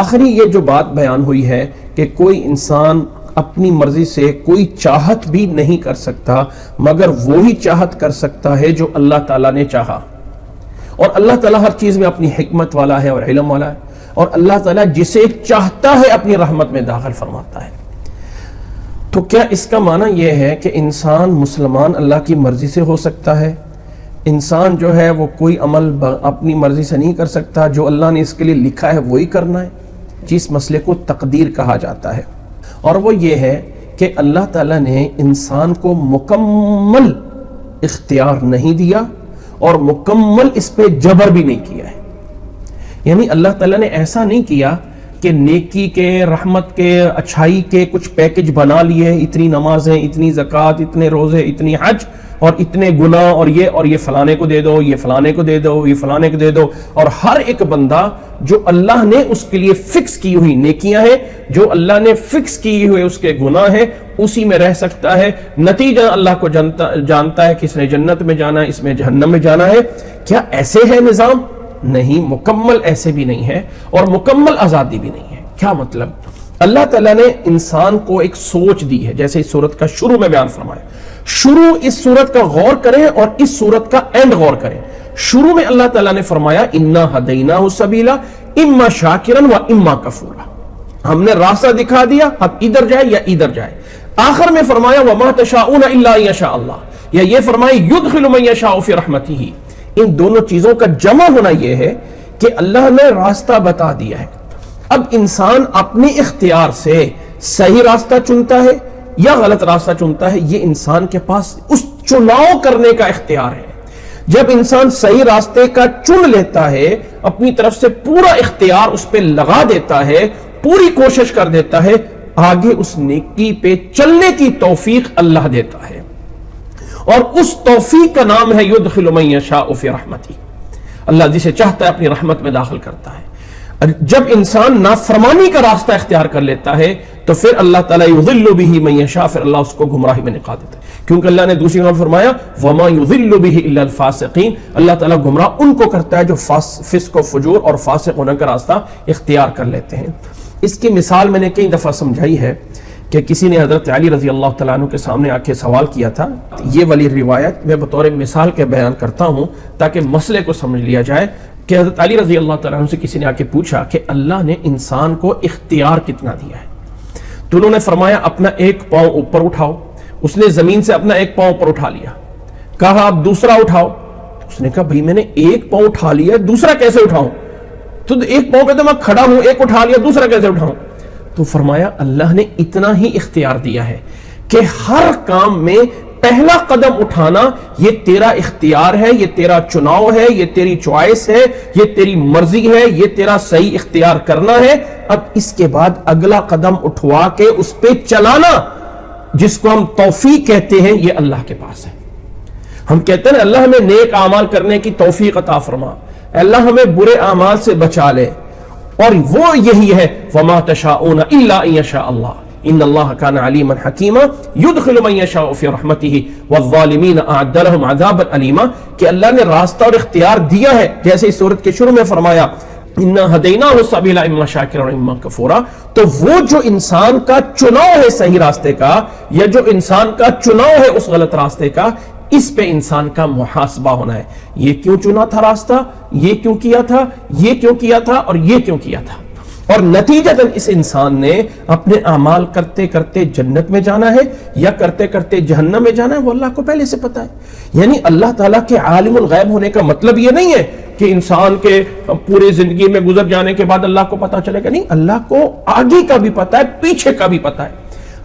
آخری یہ جو بات بیان ہوئی ہے کہ کوئی انسان اپنی مرضی سے کوئی چاہت بھی نہیں کر سکتا مگر وہی چاہت کر سکتا ہے جو اللہ تعالیٰ نے چاہا، اور اللہ تعالیٰ ہر چیز میں اپنی حکمت والا ہے اور علم والا ہے، اور اللہ تعالیٰ جسے چاہتا ہے اپنی رحمت میں داخل فرماتا ہے۔ تو کیا اس کا معنی یہ ہے کہ انسان مسلمان اللہ کی مرضی سے ہو سکتا ہے؟ انسان جو ہے وہ کوئی عمل اپنی مرضی سے نہیں کر سکتا، جو اللہ نے اس کے لیے لکھا ہے وہی کرنا ہے؟ جس مسئلے کو تقدیر کہا جاتا ہے، اور وہ یہ ہے کہ اللہ تعالیٰ نے انسان کو مکمل اختیار نہیں دیا اور مکمل اس پہ جبر بھی نہیں کیا ہے۔ یعنی اللہ تعالیٰ نے ایسا نہیں کیا کہ نیکی کے، رحمت کے، اچھائی کے کچھ پیکج بنا لیے، اتنی نمازیں، اتنی زکوٰۃ، اتنے روزے، اتنی حج، اور اتنے گناہ، اور یہ فلانے کو دے دو، یہ فلانے کو دے دو، یہ فلانے کو دے دو، اور ہر ایک بندہ جو اللہ نے اس کے لیے فکس کی ہوئی نیکیاں ہیں، جو اللہ نے فکس کی ہوئے اس کے گناہ ہیں، اسی میں رہ سکتا ہے۔ نتیجہ اللہ کو جانتا ہے کہ اس نے جنت میں جانا ہے، اس میں جہنم میں جانا ہے۔ کیا ایسے ہے نظام؟ نہیں، مکمل ایسے بھی نہیں ہے اور مکمل آزادی بھی نہیں ہے۔ کیا مطلب؟ اللہ تعالیٰ نے انسان کو ایک سوچ دی ہے، جیسے اس سورت کا شروع میں بیان فرمایا۔ شروع اس سورت کا غور کریں اور اس سورت کا اینڈ غور کریں۔ شروع میں اللہ تعالیٰ نے فرمایا اِنَّا هَدَيْنَاهُ السَّبِيلَ إِمَّا شَاكِرًا وَإِمَّا كَفُورًا، ہم نے راستہ دکھا دیا، اب ادھر جائے یا ادھر جائے۔ آخر میں فرمایا وَمَا تَشَاءُونَ إِلَّا أَن يَشَاءَ اللَّهُ، یا یہ فرمایا يُدْخِلُ مَن يَشَاءُ فِي رَحْمَتِهِ۔ ان دونوں چیزوں کا جمع ہونا یہ ہے کہ اللہ نے راستہ بتا دیا ہے، اب انسان اپنے اختیار سے صحیح راستہ چنتا ہے یا غلط راستہ چنتا ہے، یہ انسان کے پاس اس چناؤ کرنے کا اختیار ہے۔ جب انسان صحیح راستے کا چن لیتا ہے، اپنی طرف سے پورا اختیار اس پہ لگا دیتا ہے، پوری کوشش کر دیتا ہے، آگے اس نیکی پہ چلنے کی توفیق اللہ دیتا ہے، اور اس توفیق کا نام ہے یدخل من یشاء فی رحمتہ، اللہ جسے چاہتا ہے اپنی رحمت میں داخل کرتا ہے۔ جب انسان نافرمانی کا راستہ اختیار کر لیتا ہے تو پھر اللہ تعالیٰ یضل بہ من یشاء، پھر اللہ اس کو گمراہی میں نکال دیتا ہے، کیونکہ اللہ نے دوسری جگہ فرمایا وما یضل بہ الا الفاسقین، اللہ تعالیٰ گمراہ ان کو کرتا ہے جو فسق و فجور اور فاسق ہونے کا راستہ اختیار کر لیتے ہیں۔ اس کی مثال میں نے کئی دفعہ سمجھائی ہے کہ کسی نے حضرت علی رضی اللہ تعالیٰ عنہ کے سامنے آ کے سوال کیا تھا، یہ والی روایت میں بطور مثال کے بیان کرتا ہوں تاکہ مسئلے کو سمجھ لیا جائے، کہ حضرت علی رضی اللہ تعالیٰ عنہ سے کسی نے آ کے پوچھا کہ اللہ نے انسان کو اختیار کتنا دیا ہے؟ تو انہوں نے فرمایا اپنا ایک پاؤں اوپر اٹھاؤ۔ اس نے زمین سے اپنا ایک پاؤں اوپر اٹھا لیا، کہا اب دوسرا اٹھاؤ۔ اس نے کہا بھئی میں نے ایک پاؤں اٹھا لیا، دوسرا کیسے اٹھاؤں؟ تو ایک پاؤں کہتے میں کھڑا ہوں، ایک اٹھا لیا، دوسرا کیسے اٹھاؤں؟ تو فرمایا اللہ نے اتنا ہی اختیار دیا ہے کہ ہر کام میں پہلا قدم اٹھانا یہ تیرا اختیار ہے، یہ تیرا چناؤ ہے، یہ تیری چوائس ہے، یہ تیری مرضی ہے، یہ تیرا صحیح اختیار کرنا ہے۔ اب اس کے بعد اگلا قدم اٹھوا کے اس پہ چلانا، جس کو ہم توفیق کہتے ہیں، یہ اللہ کے پاس ہے۔ ہم کہتے ہیں اللہ ہمیں نیک اعمال کرنے کی توفیق عطا فرما، اللہ ہمیں برے اعمال سے بچا لے، اور وہ یہی ہے وما تشاءون الا ان یشاء اللہ ان اللہ کان علیما حکیما یدخل من یشاء فی رحمتہ والظالمین اعد لهم عذابا الیما، کہ اللہ نے راستہ اور اختیار دیا ہے، جیسے اس سورت کے شروع میں فرمایا انا ہدیناہ السبیل اما شاکرا واما کفورا۔ تو وہ جو انسان کا چناؤ ہے صحیح راستے کا، یا جو انسان کا چناؤ ہے اس غلط راستے کا، اس پہ انسان کا محاسبہ ہونا ہے۔ یہ کیوں چنا تھا راستہ، یہ کیوں کیا تھا، یہ کیوں کیا تھا، اور یہ کیوں کیا تھا، اور نتیجتاً اس انسان نے اپنے اعمال کرتے کرتے جنت میں جانا ہے یا کرتے کرتے جہنم میں جانا ہے، وہ اللہ کو پہلے سے پتا ہے۔ یعنی اللہ تعالیٰ کے عالم الغیب ہونے کا مطلب یہ نہیں ہے کہ انسان کے پورے زندگی میں گزر جانے کے بعد اللہ کو پتا چلے گا، نہیں، اللہ کو آگے کا بھی پتا ہے، پیچھے کا بھی پتا ہے۔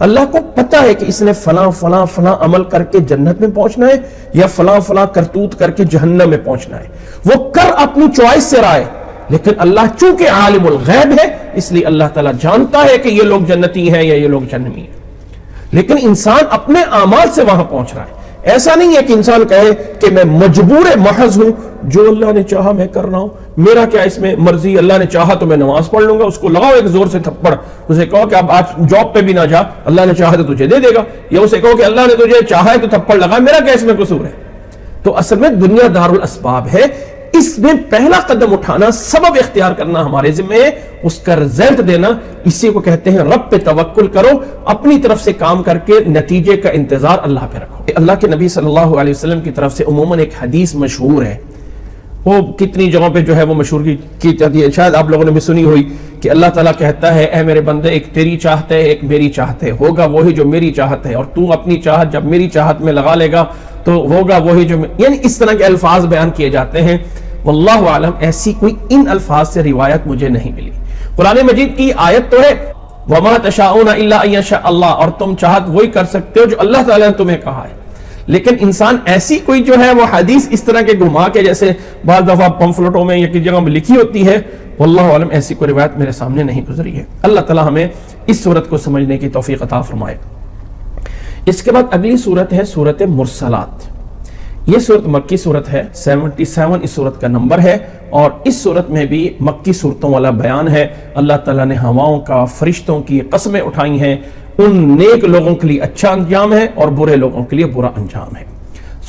اللہ کو پتا ہے کہ اس نے فلاں فلاں فلاں عمل کر کے جنت میں پہنچنا ہے یا فلاں فلاں کرتوت کر کے جہنم میں پہنچنا ہے، وہ کر اپنی چوائس سے رائے، لیکن اللہ چونکہ عالم الغیب ہے اس لیے اللہ تعالیٰ جانتا ہے کہ یہ لوگ جنتی ہیں یا یہ لوگ جہنمی ہیں، لیکن انسان اپنے اعمال سے وہاں پہنچ رہا ہے۔ ایسا نہیں ہے کہ انسان کہے کہ میں مجبور محض ہوں، جو اللہ نے چاہا میں کر رہا ہوں، میرا کیا اس میں مرضی، اللہ نے چاہا تو میں نماز پڑھ لوں گا، اس کو لگاؤ ایک زور سے تھپڑ، اسے کہو کہ اب آج جاب پہ بھی نہ جا، اللہ نے چاہا تو تجھے دے دے گا، یا اسے کہو کہ اللہ نے تجھے چاہا ہے تو تھپڑ لگا، میرا کیا اس میں قصور ہے؟ تو اصل میں دنیا دار الاسباب ہے، اس میں پہلا قدم اٹھانا، سبب اختیار کرنا ہمارے ذمہ ہے، اس کا رزلٹ دینا، اسی کو کہتے ہیں رب پہ توکل کرو، اپنی طرف سے کام کر کے نتیجے کا انتظار اللہ پہ رکھو۔ اللہ کے نبی صلی اللہ علیہ وسلم کی طرف سے عموماً ایک حدیث مشہور ہے، وہ کتنی جگہوں پہ جو ہے وہ مشہور کی جاتی ہے، شاید آپ لوگوں نے بھی سنی ہوئی، کہ اللہ تعالیٰ کہتا ہے اے میرے بندے، ایک تیری چاہت ہے ایک میری چاہت ہے، ہوگا وہی جو میری چاہت ہے، اور تو اپنی چاہت جب میری چاہت میں لگا لے گا تو ہوگا وہی جو یعنی اس طرح کے الفاظ بیان کیے جاتے ہیں۔ واللہ عالم ایسی کوئی ان الفاظ سے روایت مجھے نہیں ملی۔ قرآن مجید کی آیت تو ہے وما تشاءون الا ان یشاء اللہ، اور تم چاہت وہی کر سکتے ہو جو اللہ تعالیٰ نے تمہیں کہا ہے، لیکن انسان ایسی کوئی جو ہے وہ حدیث اس طرح کے گھما کے جیسے بعض دفعہ پمفلٹوں میں یا کسی جگہ میں لکھی ہوتی ہے، واللہ عالم ایسی کوئی روایت میرے سامنے نہیں گزری ہے۔ اللہ تعالیٰ ہمیں اس سورت کو سمجھنے کی توفیق عطا فرمائے۔ اس کے بعد اگلی سورت ہے سورت مرسلات۔ یہ سورت مکی سورت ہے، 77 اس سورت کا نمبر ہے، اور اس سورت میں بھی مکی صورتوں والا بیان ہے۔ اللہ تعالیٰ نے ہواؤں کا، فرشتوں کی قسمیں اٹھائی ہیں، ان نیک لوگوں کے لیے اچھا انجام ہے اور برے لوگوں کے لیے برا انجام ہے۔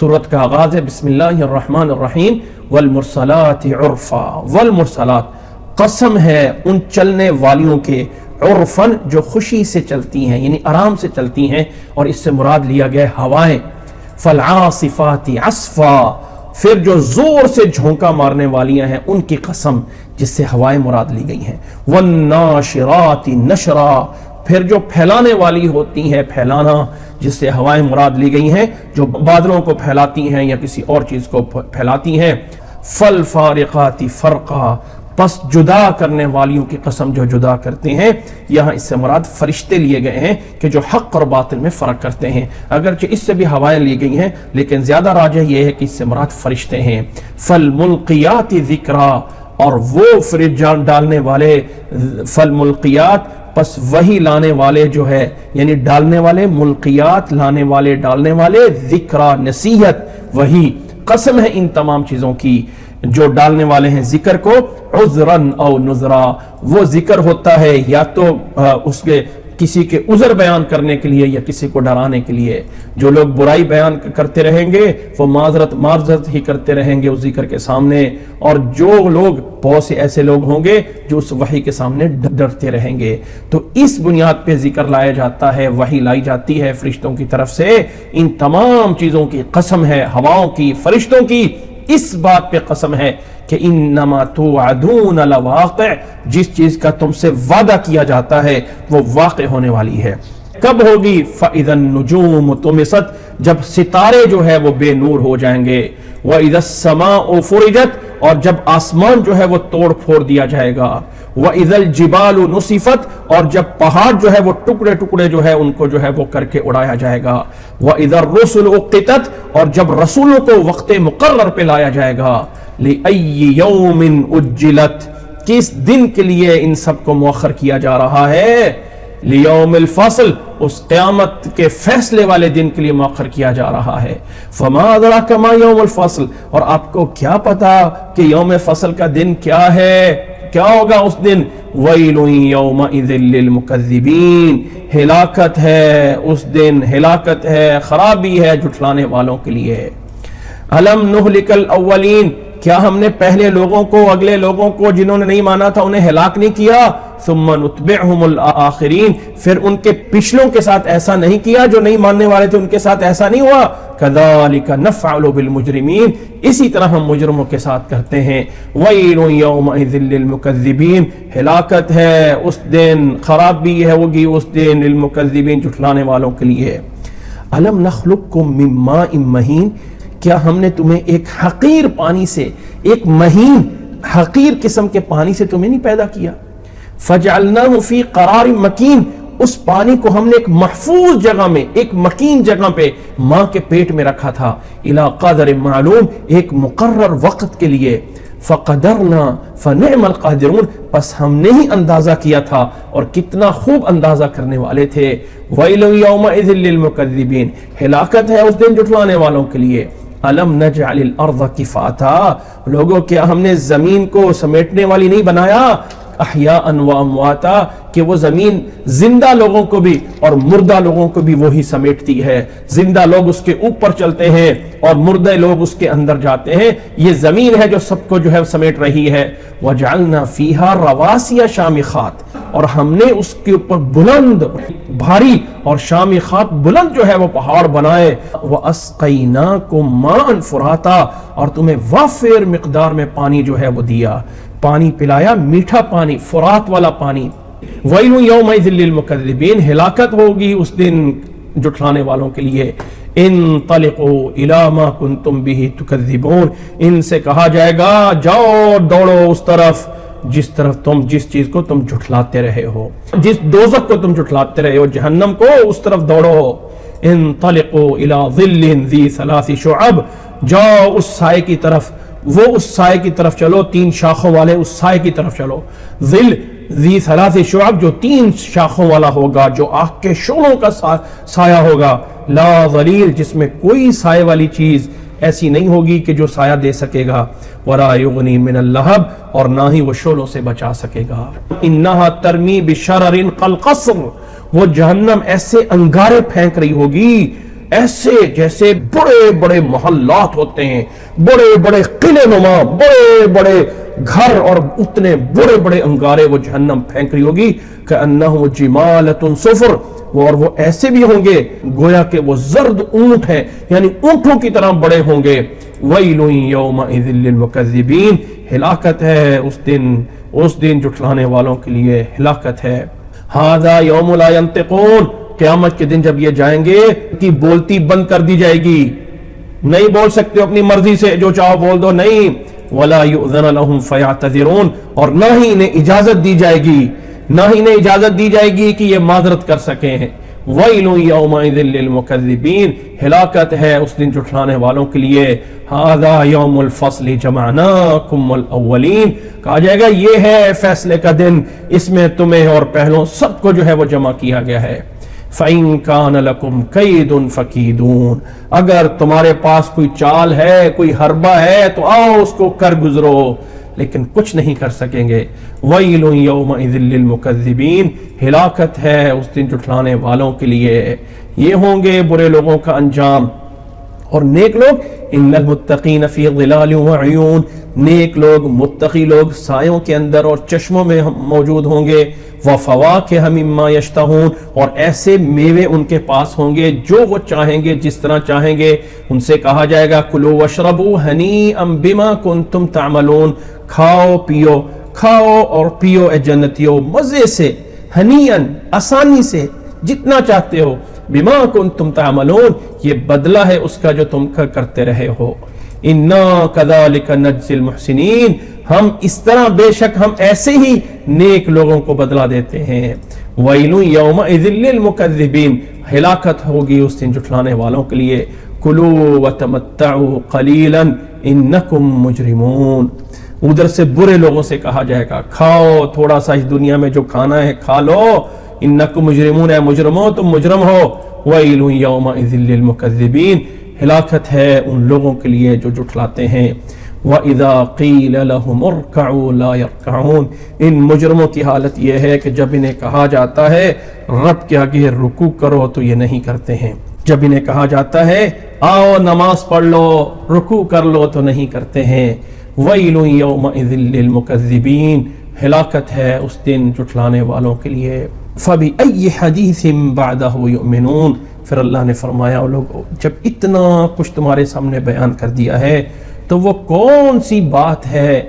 سورت کا آغاز ہے بسم اللہ الرحمن الرحیم والمرسلات عرفا، والمرسلات قسم ہے ان چلنے والیوں کے، عرفن جو خوشی سے چلتی ہیں یعنی آرام سے چلتی ہیں، اور اس سے مراد لیا گیا ہوائیں، فالعاصفات عصفا، پھر جو زور سے جھونکا مارنے والیاں ہیں ان کی قسم جس سے ہوائیں مراد لی گئی ہیں، والناشرات نشرا، پھر جو پھیلانے والی ہوتی ہیں پھیلانا جس سے ہوائیں مراد لی گئی ہیں، جو بادلوں کو پھیلاتی ہیں یا کسی اور چیز کو پھیلاتی ہیں، فالفارقات فرقا، پس جدا کرنے والیوں کی قسم جو جدا کرتے ہیں، یہاں اس سے مراد فرشتے لیے گئے ہیں کہ جو حق اور باطل میں فرق کرتے ہیں، اگرچہ اس سے بھی ہوائیں لی گئی ہیں لیکن زیادہ راجح یہ ہے کہ اس سے مراد فرشتے ہیں، فالملقیات ذکرا، اور وہ فرج ڈالنے والے، فالملقیات پس وہی لانے والے جو ہے یعنی ڈالنے والے، ملقیات لانے والے ڈالنے والے، ذکرا نصیحت، وہی قسم ہے ان تمام چیزوں کی جو ڈالنے والے ہیں ذکر کو، عذراً او نذرا، وہ ذکر ہوتا ہے یا تو اس کے کسی کے عذر بیان کرنے کے لیے یا کسی کو ڈرانے کے لیے، جو لوگ برائی بیان کرتے رہیں گے وہ معذرت ہی کرتے رہیں گے اس ذکر کے سامنے، اور جو لوگ بہت سے ایسے لوگ ہوں گے جو اس وحی کے سامنے ڈرتے رہیں گے۔ تو اس بنیاد پہ ذکر لایا جاتا ہے، وحی لائی جاتی ہے فرشتوں کی طرف سے، ان تمام چیزوں کی قسم ہے، ہواؤں کی، فرشتوں کی، اس بات پہ قسم ہے کہ انما توعدون لواقع، جس چیز کا تم سے وعدہ کیا جاتا ہے وہ واقع ہونے والی ہے۔ کب ہوگی؟ فَإِذَا النُّجُومُ طُمِسَتْ، جب ستارے جو ہے وہ بے نور ہو جائیں گے، وَإِذَا السَّمَاءُ فُرِجَتْ، اور جب آسمان جو ہے وہ توڑ پھوڑ دیا جائے گا، وَإِذَا الْجِبَالُ نُصِفَتْ، اور جب پہاڑ جو ہے وہ ٹکڑے ٹکڑے جو ہے ان کو جو ہے وہ کر کے اڑایا جائے گا، وَإِذَا الرُّسُلُ اُقِّتَتْ، اور جب رسولوں کو وقت مقرر پہ لایا جائے گا، لِأَيِّ يَوْمٍ أُجِّلَتْ، کس دن کے لیے ان سب کو مؤخر کیا جا رہا ہے؟ لیوم الفصل، اس قیامت کے فیصلے والے دن کے لیے مؤخر کیا جا رہا ہے۔ فما ادراک ما یوم الفصل، اور آپ کو کیا پتا کہ یوم فصل کا دن کیا ہے، کیا ہوگا اس دن؟ ویل یومئذ للمکذبین، ہلاکت ہے اس دن، ہلاکت ہے، خرابی ہے جھٹلانے والوں کے لیے۔ الم نہلک الاولین، کیا ہم نے پہلے لوگوں کو، اگلے لوگوں کو جنہوں نے نہیں مانا تھا انہیں ہلاک نہیں کیا؟ ثم نتبعہم الآخرین، پھر ان کے پچھلوں کے ساتھ ایسا نہیں کیا، جو نہیں ماننے والے تھے ان کے ساتھ ایسا نہیں ہوا؟ کذالک نفعل بالمجرمین، اسی طرح ہم مجرموں کے ساتھ کرتے ہیں۔ ویل یومئذ للمکذبین، ہلاکت ہے اس دن، خرابی ہے ہوگی اس دن للمکذبین، جھٹلانے والوں کے لیے۔ الم نخلقکم من ماء مہین، کیا ہم نے تمہیں ایک حقیر پانی سے، ایک مہین حقیر قسم کے پانی سے تمہیں نہیں پیدا کیا؟ فجعلناہ فی قرار مکین، اس پانی کو ہم نے ایک محفوظ جگہ میں، ایک مکین جگہ پہ ماں کے پیٹ میں رکھا تھا، الی قدر معلوم، ایک مقرر وقت کے لیے۔ فقدرنا فنعم القادرون، پس ہم نے ہی اندازہ کیا تھا اور کتنا خوب اندازہ کرنے والے تھے۔ ویل یومئذ للمکذبین، ہلاکت ہے اس دن جھٹلانے والوں کے لیے۔ الم نجعل الارض کفاتا، لوگوں کیا ہم نے زمین کو سمیٹنے والی نہیں بنایا؟ احیاء و امواتا، کہ وہ زمین زندہ لوگوں کو بھی اور مردہ لوگوں کو بھی وہی سمیٹتی ہے، زندہ لوگ اس کے اوپر چلتے ہیں اور مردے لوگ اس کے اندر جاتے ہیں، یہ زمین ہے جو سب کو جو ہے سمیٹ رہی ہے۔ وجعلنا فیہا رواسیا شامخات، اور ہم نے اس کے اوپر بلند بھاری اور شامخات بلند جو ہے وہ پہاڑ بنائے۔ وَأَسْقَيْنَاكُمْ مَاءً فُرَاتًا، اور تمہیں وافر مقدار میں پانی جو ہے وہ دیا، پانی پلایا، میٹھا پانی، فرات والا پانی۔ وَيْلٌ يَوْمَئِذٍ لِّلْمُكَذِّبِينَ، ہلاکت ہوگی اس دن جھٹلانے والوں کے لیے۔ انطلقوا الى ما كنتم به تكذبون، ان سے کہا جائے گا جاؤ دوڑو اس طرف جس چیز کو تم جھٹلاتے رہے ہو، جس دوزخ کو تم جھٹلاتے رہے ہو، جہنم کو، اس طرف دوڑو۔ انطلقوا الى ظل ذی ثلاث شعب، جاؤ اس سائے کی طرف، وہ اس سائے کی طرف چلو، 3 شاخوں والے اس سائے کی طرف چلو۔ ظل ذی ثلاث شعب، جو 3 شاخوں والا ہوگا، جو آگ کے شعلوں کا سایہ ہوگا، لا ظلیل، جس میں کوئی سائے والی چیز ایسی نہیں ہوگی کہ جو سایہ دے سکے گا، ولا یغنی من اللہب، اور نہ ہی وہ شعلوں سے بچا سکے گا۔ انہا ترمی بشرر قلقصر، وہ جہنم ایسے انگارے پھینک رہی ہوگی ایسے جیسے بڑے بڑے محلات ہوتے ہیں، بڑے بڑے قلعے نما، بڑے بڑے گھر، اور اتنے بڑے بڑے انگارے وہ جہنم پھینک رہی ہوگی کأنہم جمالۃ صفر، اور وہ ایسے بھی ہوں گے گویا کہ وہ زرد اونٹ ہیں، یعنی اونٹوں کی طرح بڑے ہوں گے۔ ویل یومئذ للمکذبین، ہلاکت ہے اس دن جھٹلانے والوں کے لیے ہلاکت ہے۔ ھذا یوم لا ینطقون، قیامت کے دن جب یہ جائیں گے کہ بولتی بند کر دی جائے گی، نہیں بول سکتے اپنی مرضی سے جو چاہو بول دو، نہیں۔ ولا یؤذن لهم فیعتذرون، اور نہ ہی انہیں اجازت دی جائے گی کہ یہ معذرت کر سکیں۔ ویل یومئذ للمکذبین، ہلاکت ہے اس دن جھٹلانے والوں کے لیے۔ ھذا یوم الفصل جمعناکم والاولین، کہا جائے گا یہ ہے فیصلے کا دن، اس میں تمہیں اور پہلوں سب کو جو ہے وہ جمع کیا گیا ہے۔ فَإِن كَانَ لَكُمْ كَيْدٌ فَكِيدُونَ، اگر تمہارے پاس کوئی چال ہے، کوئی حربہ ہے تو آؤ اس کو کر گزرو، لیکن کچھ نہیں کر سکیں گے۔ وَيْلٌ يَوْمَئِذٍ لِّلْمُكَذِّبِينَ، ہلاکت ہے اس دن جھٹلانے والوں کے لیے، یہ ہوں گے برے لوگوں کا انجام۔ اور نیک لوگ، ان المتقین فی ظلال وعیون، نیک لوگ، متقی لوگ سایوں کے اندر اور چشموں میں موجود ہوں گے۔ وفواکہ مما یشتہون، اور ایسے میوے ان کے پاس ہوں گے جو وہ چاہیں گے، جس طرح چاہیں گے۔ ان سے کہا جائے گا کلوا واشربوا ہنیئا بما کنتم تعملون، کھاؤ اور پیو اے جنتیو مزے سے، ہنیئا آسانی سے، جتنا چاہتے ہو، بما کنتم تعملون، یہ بدلہ ہے اس کا جو تم کرتے رہے ہو۔ انا کذالک نجزی المحسنین، ہم اس طرح بے شک ہم ایسے ہی نیک لوگوں کو بدلہ دیتے ہیں۔ ویل یومئذ للمکذبین، ہلاکت ہوگی اس دن جھٹلانے والوں کے لیے۔ کلوا وتمتعوا قلیلا انکم مجرمون، ادھر سے برے لوگوں سے کہا جائے گا کھاؤ تھوڑا سا اس دنیا میں جو کھانا ہے کھا لو، انکم مجرمون، اے مجرمو تم مجرم ہو۔ ویل یومئذ للمکذبین، ہلاکت ہے ان لوگوں کے لیے جو جھٹلاتے ہیں۔ وَإِذَا قِيلَ لَهُمُ ارْكَعُوا لَا يَرْكَعُونَ، ان مجرموں کی حالت یہ ہے کہ جب انہیں کہا جاتا ہے رب کے آگے رکوع کرو تو یہ نہیں کرتے ہیں، جب انہیں کہا جاتا ہے آؤ نماز پڑھ لو، رکوع کر لو تو نہیں کرتے ہیں۔ وَيْلٌ يَوْمَئِذٍ لِّلْمُكَذِّبِينَ، ہلاکت ہے اس دن جھٹلانے والوں کے لیے۔ فَبِأَيِّ حَدِيثٍ بَعْدَهُ يُؤْمِنُونَ، پھر اللہ نے فرمایا لوگو جب اتنا کچھ تمہارے سامنے بیان کر دیا ہے تو وہ کون سی بات ہے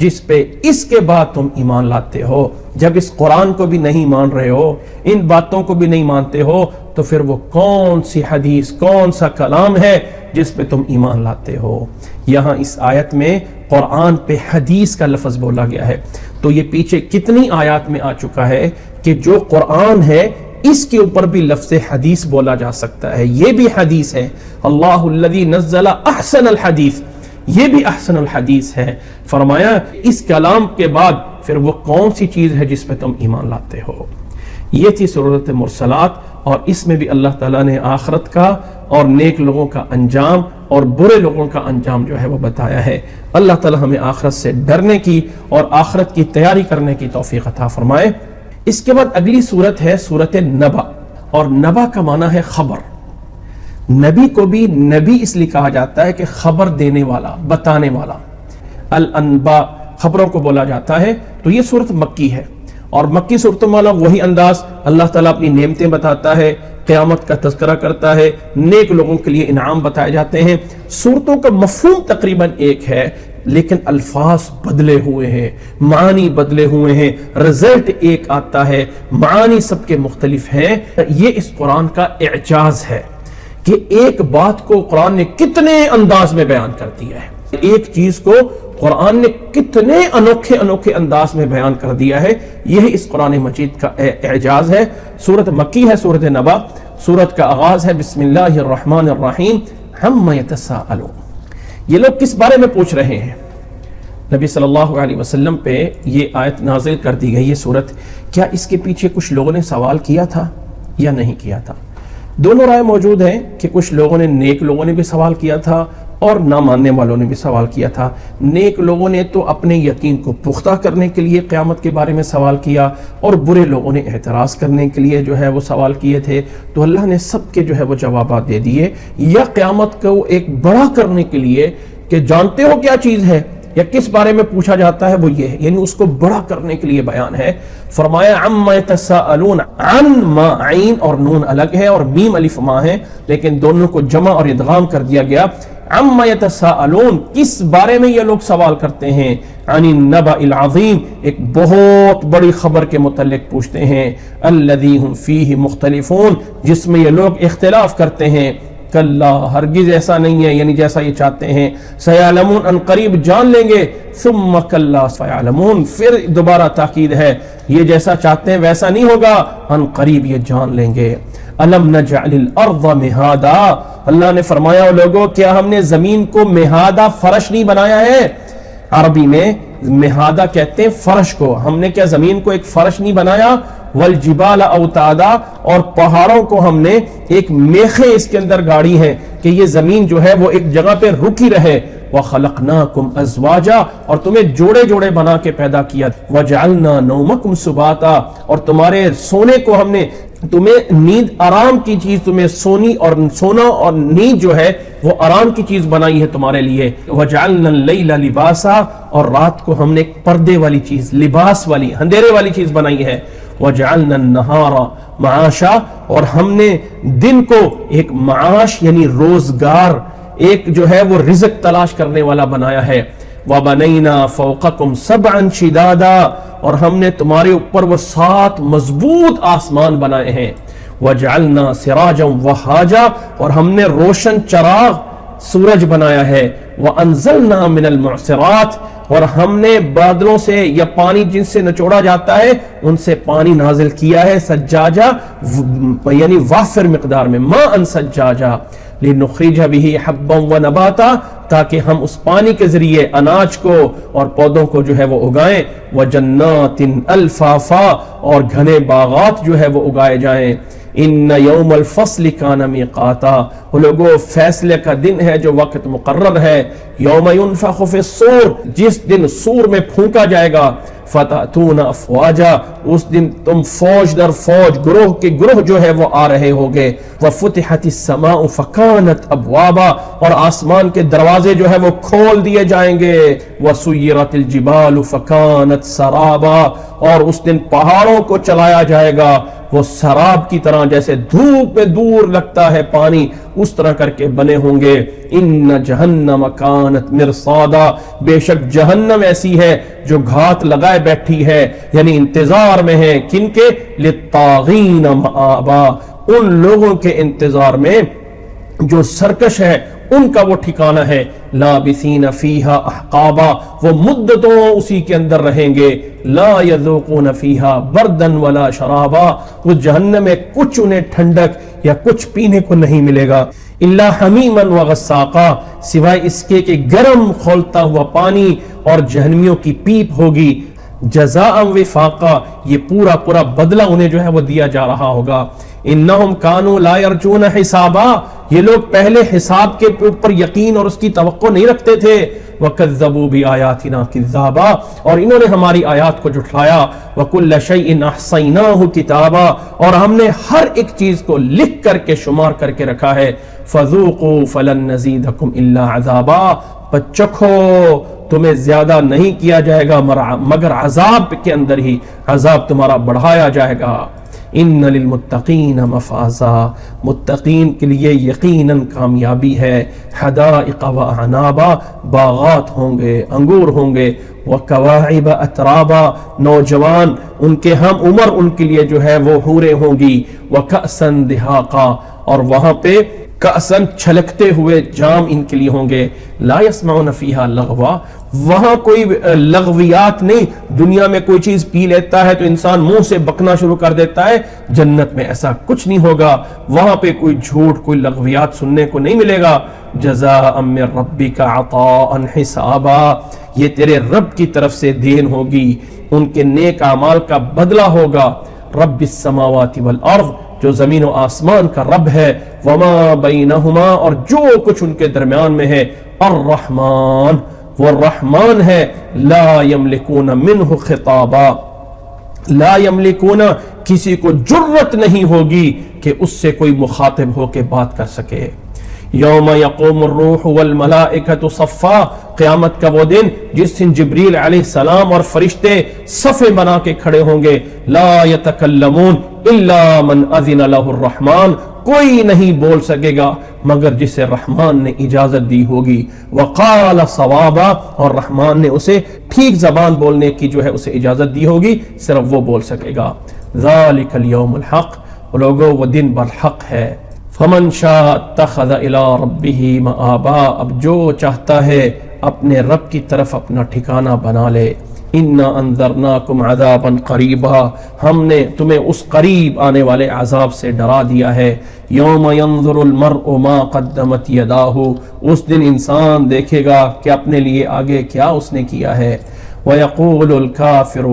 جس پہ اس کے بعد تم ایمان لاتے ہو؟ جب اس قرآن کو بھی نہیں مان رہے ہو، ان باتوں کو بھی نہیں مانتے ہو، تو پھر وہ کون سی حدیث، کون سا کلام ہے جس پہ تم ایمان لاتے ہو؟ یہاں اس آیت میں قرآن پہ حدیث کا لفظ بولا گیا ہے، تو یہ پیچھے کتنی آیات میں آ چکا ہے کہ جو قرآن ہے اس کے اوپر بھی لفظ حدیث بولا جا سکتا ہے، یہ بھی حدیث ہے۔ اللہ الذی نزل احسن الحدیث، یہ بھی احسن الحدیث ہے۔ فرمایا اس کلام کے بعد پھر وہ کون سی چیز ہے جس پہ تم ایمان لاتے ہو؟ یہ تھی سورۃ مرسلات، اور اس میں بھی اللہ تعالیٰ نے آخرت کا اور نیک لوگوں کا انجام اور برے لوگوں کا انجام جو ہے وہ بتایا ہے۔ اللہ تعالیٰ ہمیں آخرت سے ڈرنے کی اور آخرت کی تیاری کرنے کی توفیق عطا فرمائے۔ اس کے بعد اگلی سورت ہے سورۃ نبأ، اور نبأ کا معنی ہے خبر۔ نبی کو بھی نبی اس لیے کہا جاتا ہے کہ خبر دینے والا، بتانے والا۔ الانباء، خبروں کو بولا جاتا ہے۔ تو یہ سورت مکی ہے، اور مکی صورتوں والا وہی انداز، اللہ تعالیٰ اپنی نعمتیں بتاتا ہے، قیامت کا تذکرہ کرتا ہے، نیک لوگوں کے لیے انعام بتائے جاتے ہیں۔ صورتوں کا مفہوم تقریباً ایک ہے، لیکن الفاظ بدلے ہوئے ہیں، معانی بدلے ہوئے ہیں، رزلٹ ایک آتا ہے، معانی سب کے مختلف ہیں۔ یہ اس قرآن کا اعجاز ہے کہ ایک بات کو قرآن نے کتنے انداز میں بیان کر دیا ہے، ایک چیز کو قرآن نے کتنے انوکھے انوکھے انداز میں بیان کر دیا ہے۔ یہ اس قرآن مجید کا اعجاز ہے۔ سورت مکی ہے، سورت نبأ۔ سورت کا آغاز ہے بسم اللہ الرحمن الرحیم، عما یتساءلون۔ یہ لوگ کس بارے میں پوچھ رہے ہیں؟ نبی صلی اللہ علیہ وسلم پہ یہ آیت نازل کر دی گئی، یہ سورت۔ کیا اس کے پیچھے کچھ لوگوں نے سوال کیا تھا یا نہیں کیا تھا؟ دونوں رائے موجود ہیں کہ کچھ لوگوں نے، نیک لوگوں نے بھی سوال کیا تھا، اور نہ ماننے والوں نے بھی سوال کیا تھا۔ نیک لوگوں نے تو اپنے یقین کو پختہ کرنے کے لیے قیامت کے بارے میں سوال کیا، اور برے لوگوں نے اعتراض کرنے کے لیے جو ہے وہ سوال کیے تھے۔ تو اللہ نے سب کے جو ہے وہ جوابات دے دیے، یا قیامت کو ایک بڑا کرنے کے لیے کہ جانتے ہو کیا چیز ہے، یا کس بارے میں پوچھا جاتا ہے وہ یہ ہے، یعنی اس کو بڑا کرنے کے لیے بیان ہے۔ فرمایا عما یتساءلون، عن ما عین اور نون الگ ہے اور میم الف ما ہے، لیکن دونوں کو جمع اور ادغام کر دیا گیا۔ عما یتساءلون، کس بارے میں یہ لوگ سوال کرتے ہیں؟ عن النبأ العظیم، ایک بہت بڑی خبر کے متعلق پوچھتے ہیں۔ الذی هم فیہ مختلفون، جس میں یہ لوگ اختلاف کرتے ہیں۔ کلا، ہرگز ایسا نہیں ہے، یعنی جیسا یہ چاہتے ہیں۔ سیعلمون، ان قریب جان لیں گے۔ ثم کلا سیعلمون، پھر دوبارہ تاکید ہے، یہ جیسا چاہتے ہیں ویسا نہیں ہوگا، ان قریب یہ جان لیں گے۔ الم نجعل الارض مہادا، اللہ نے فرمایا او لوگوں، کیا ہم نے زمین کو مہادا، فرش نہیں بنایا ہے؟ عربی میں مہادا کہتے ہیں فرش کو، ہم نے کیا زمین کو ایک فرش نہیں بنایا؟ والجبال اوتادا، اور پہاڑوں کو ہم نے ایک میخیں اس کے اندر گاڑی ہیں کہ یہ زمین جو ہے وہ ایک جگہ پہ رکی رہے۔ وخلقناکم ازواجا، اور تمہیں جوڑے جوڑے بنا کے پیدا کیا۔ وجعلنا نومکم سباتا، اور تمہارے سونے کو ہم نے، تمہیں نیند آرام کی چیز، تمہیں سونا اور نیند جو ہے وہ آرام کی چیز بنائی ہے تمہارے لیے۔ وجعلنا اللیل لباسا، اور رات کو ہم نے ایک پردے والی چیز، لباس والی، اندھیرے والی چیز بنائی ہے۔ وجعلنا النہار معاشا، اور ہم نے دن کو ایک معاش یعنی روزگار، ایک جو ہے وہ رزق تلاش کرنے والا بنایا ہے۔ وَبَنَيْنَا فَوْقَكُمْ سَبْعًا شِدَادًا، اور ہم نے تمہارے اوپر وہ 7 مضبوط آسمان بنائے ہیں۔ وَجَعَلْنَا سِرَاجًا وَهَاجًا، اور ہم نے روشن چراغ سورج بنایا ہے۔ وَأَنزَلْنَا مِنَ الْمُعْصِرَاتِ، اور ہم نے بادلوں سے یا پانی جن سے نچوڑا جاتا ہے ان سے پانی نازل کیا ہے، سجاجا یعنی وافر مقدار میں، ماءً سجاجا، لنخرج به حبا ونباتا، تاکہ ہم اس پانی کے ذریعے اناج کو اور پودوں کو جو ہے وہ اگائیں۔ وجنات الفافا، اور گھنے باغات جو ہے وہ اگائے جائیں۔ ان یوم الفصل کان میقاتا، لوگوں فیصلے کا دن ہے جو وقت مقرر ہے۔ یوم ینفخ فی الصور، جس دن سور میں پھونکا جائے گا۔ فتأتون افواجا، اس دن تم فوج در فوج، گروہ کے گروہ جو ہے وہ آ رہے ہوگے۔ وفتحت السماء فکانت ابوابا، اور آسمان کے دروازے جو ہے وہ کھول دیے جائیں گے۔ وسیرت الجبال فکانت سرابا، اور اس دن پہاڑوں کو چلایا جائے گا وہ سراب کی طرح، جیسے دھوپ میں دور لگتا ہے پانی اس طرح کر کے بنے ہوں گے۔ ان جہنم کانت مرصادا، بے شک جہنم ایسی ہے جو گھات لگائے بیٹھی ہے، یعنی انتظار میں ہے، کن کے؟ للطاغین مآبا، ان لوگوں کے انتظار میں جو سرکش ہے، ان کا وہ ٹھکانہ ہے۔ لابثین فیہا احقابا، وہ مدتوں اسی کے اندر رہیں گے۔ لا یذوقون فیہا بردا ولا شرابا، وہ جہنم میں کچھ انہیں ٹھنڈک یا کچھ پینے کو نہیں ملے گا۔ الا حمیما وغساقا، سوائے اس کے کہ گرم کھولتا ہوا پانی اور جہنمیوں کی پیپ ہوگی۔ جزاء وفاقا، یہ پورا بدلہ انہیں جو ہے وہ دیا جا رہا ہوگا۔ انہم کانوا لا یرجون حسابا، یہ لوگ پہلے حساب کے اوپر یقین اور اس کی توقع نہیں رکھتے تھے۔ وکذبوا بآیاتنا کذابا، اور انہوں نے ہماری آیات کو جھٹلایا۔ وکل شیء احصیناہ کتابا، اور ہم نے ہر ایک چیز کو لکھ کر کے شمار کر کے رکھا ہے۔ فذوقوا فلن نزیدکم الا عذابا، چکھو تمہیں زیادہ نہیں کیا جائے گا مگر عذاب کے اندر ہی عذاب تمہارا بڑھایا جائے گا۔ ان للمتقین مفازا، متقین کے لیے یقیناً کامیابی ہے۔ حدائق و اعنابا، باغات ہوں گے، انگور ہوں گے۔ وکواعب اترابا، نوجوان ان کے ہم عمر ان کے لیے جو ہے وہ حوریں ہوں گی۔ وکأسا دہاقا، اور وہاں پہ کأسن چھلکتے ہوئے جام ان کے لیے ہوں گے۔ لا یسمعون فیہا لغوا، وہاں کوئی لغویات نہیں، دنیا میں کوئی چیز پی لیتا ہے تو انسان منہ سے بکنا شروع کر دیتا ہے، جنت میں ایسا کچھ نہیں ہوگا، وہاں پہ کوئی جھوٹ کوئی لغویات سننے کو نہیں ملے گا۔ جزاء من ربک عطاء حسابا، یہ تیرے رب کی طرف سے دین ہوگی، ان کے نیک اعمال کا بدلہ ہوگا۔ رب السماوات والارض، جو زمین و آسمان کا رب ہے۔ وما بینہما، اور جو کچھ ان کے درمیان میں ہے۔ الرحمن، وہ رحمان ہے، لا یملکون منہ خطابا، لا یملکون، کسی کو جرت نہیں ہوگی کہ اس سے کوئی مخاطب ہو کے بات کر سکے۔ یوم یقوم الروح والملائکۃ صفا، قیامت کا وہ دن جس دن جبریل علیہ السلام اور فرشتے صفے بنا کے کھڑے ہوں گے، لا یتکلمون الا من اذن لہ الرحمن، کوئی نہیں بول سکے گا مگر جسے رحمان نے اجازت دی ہوگی، وقال صوابا، اور رحمان نے اسے ٹھیک زبان بولنے کی جو ہے اسے اجازت دی ہوگی، صرف وہ بول سکے گا۔ ذالک الیوم الحق، لوگوں وہ دن برحق ہے۔ فمن شاء اتخذ الی ربہ مآبا، اب جو چاہتا ہے اپنے رب کی طرف اپنا ٹھکانہ بنا لے۔ انا انذرناکم عذابا قریبا، ہم نے تمہیں اس قریب آنے والے عذاب سے ڈرا دیا ہے۔ یوم ینظر المرء ما قدمت یداہ، اس دن انسان دیکھے گا کہ اپنے لیے آگے کیا اس نے کیا ہے۔ ویقول الکافر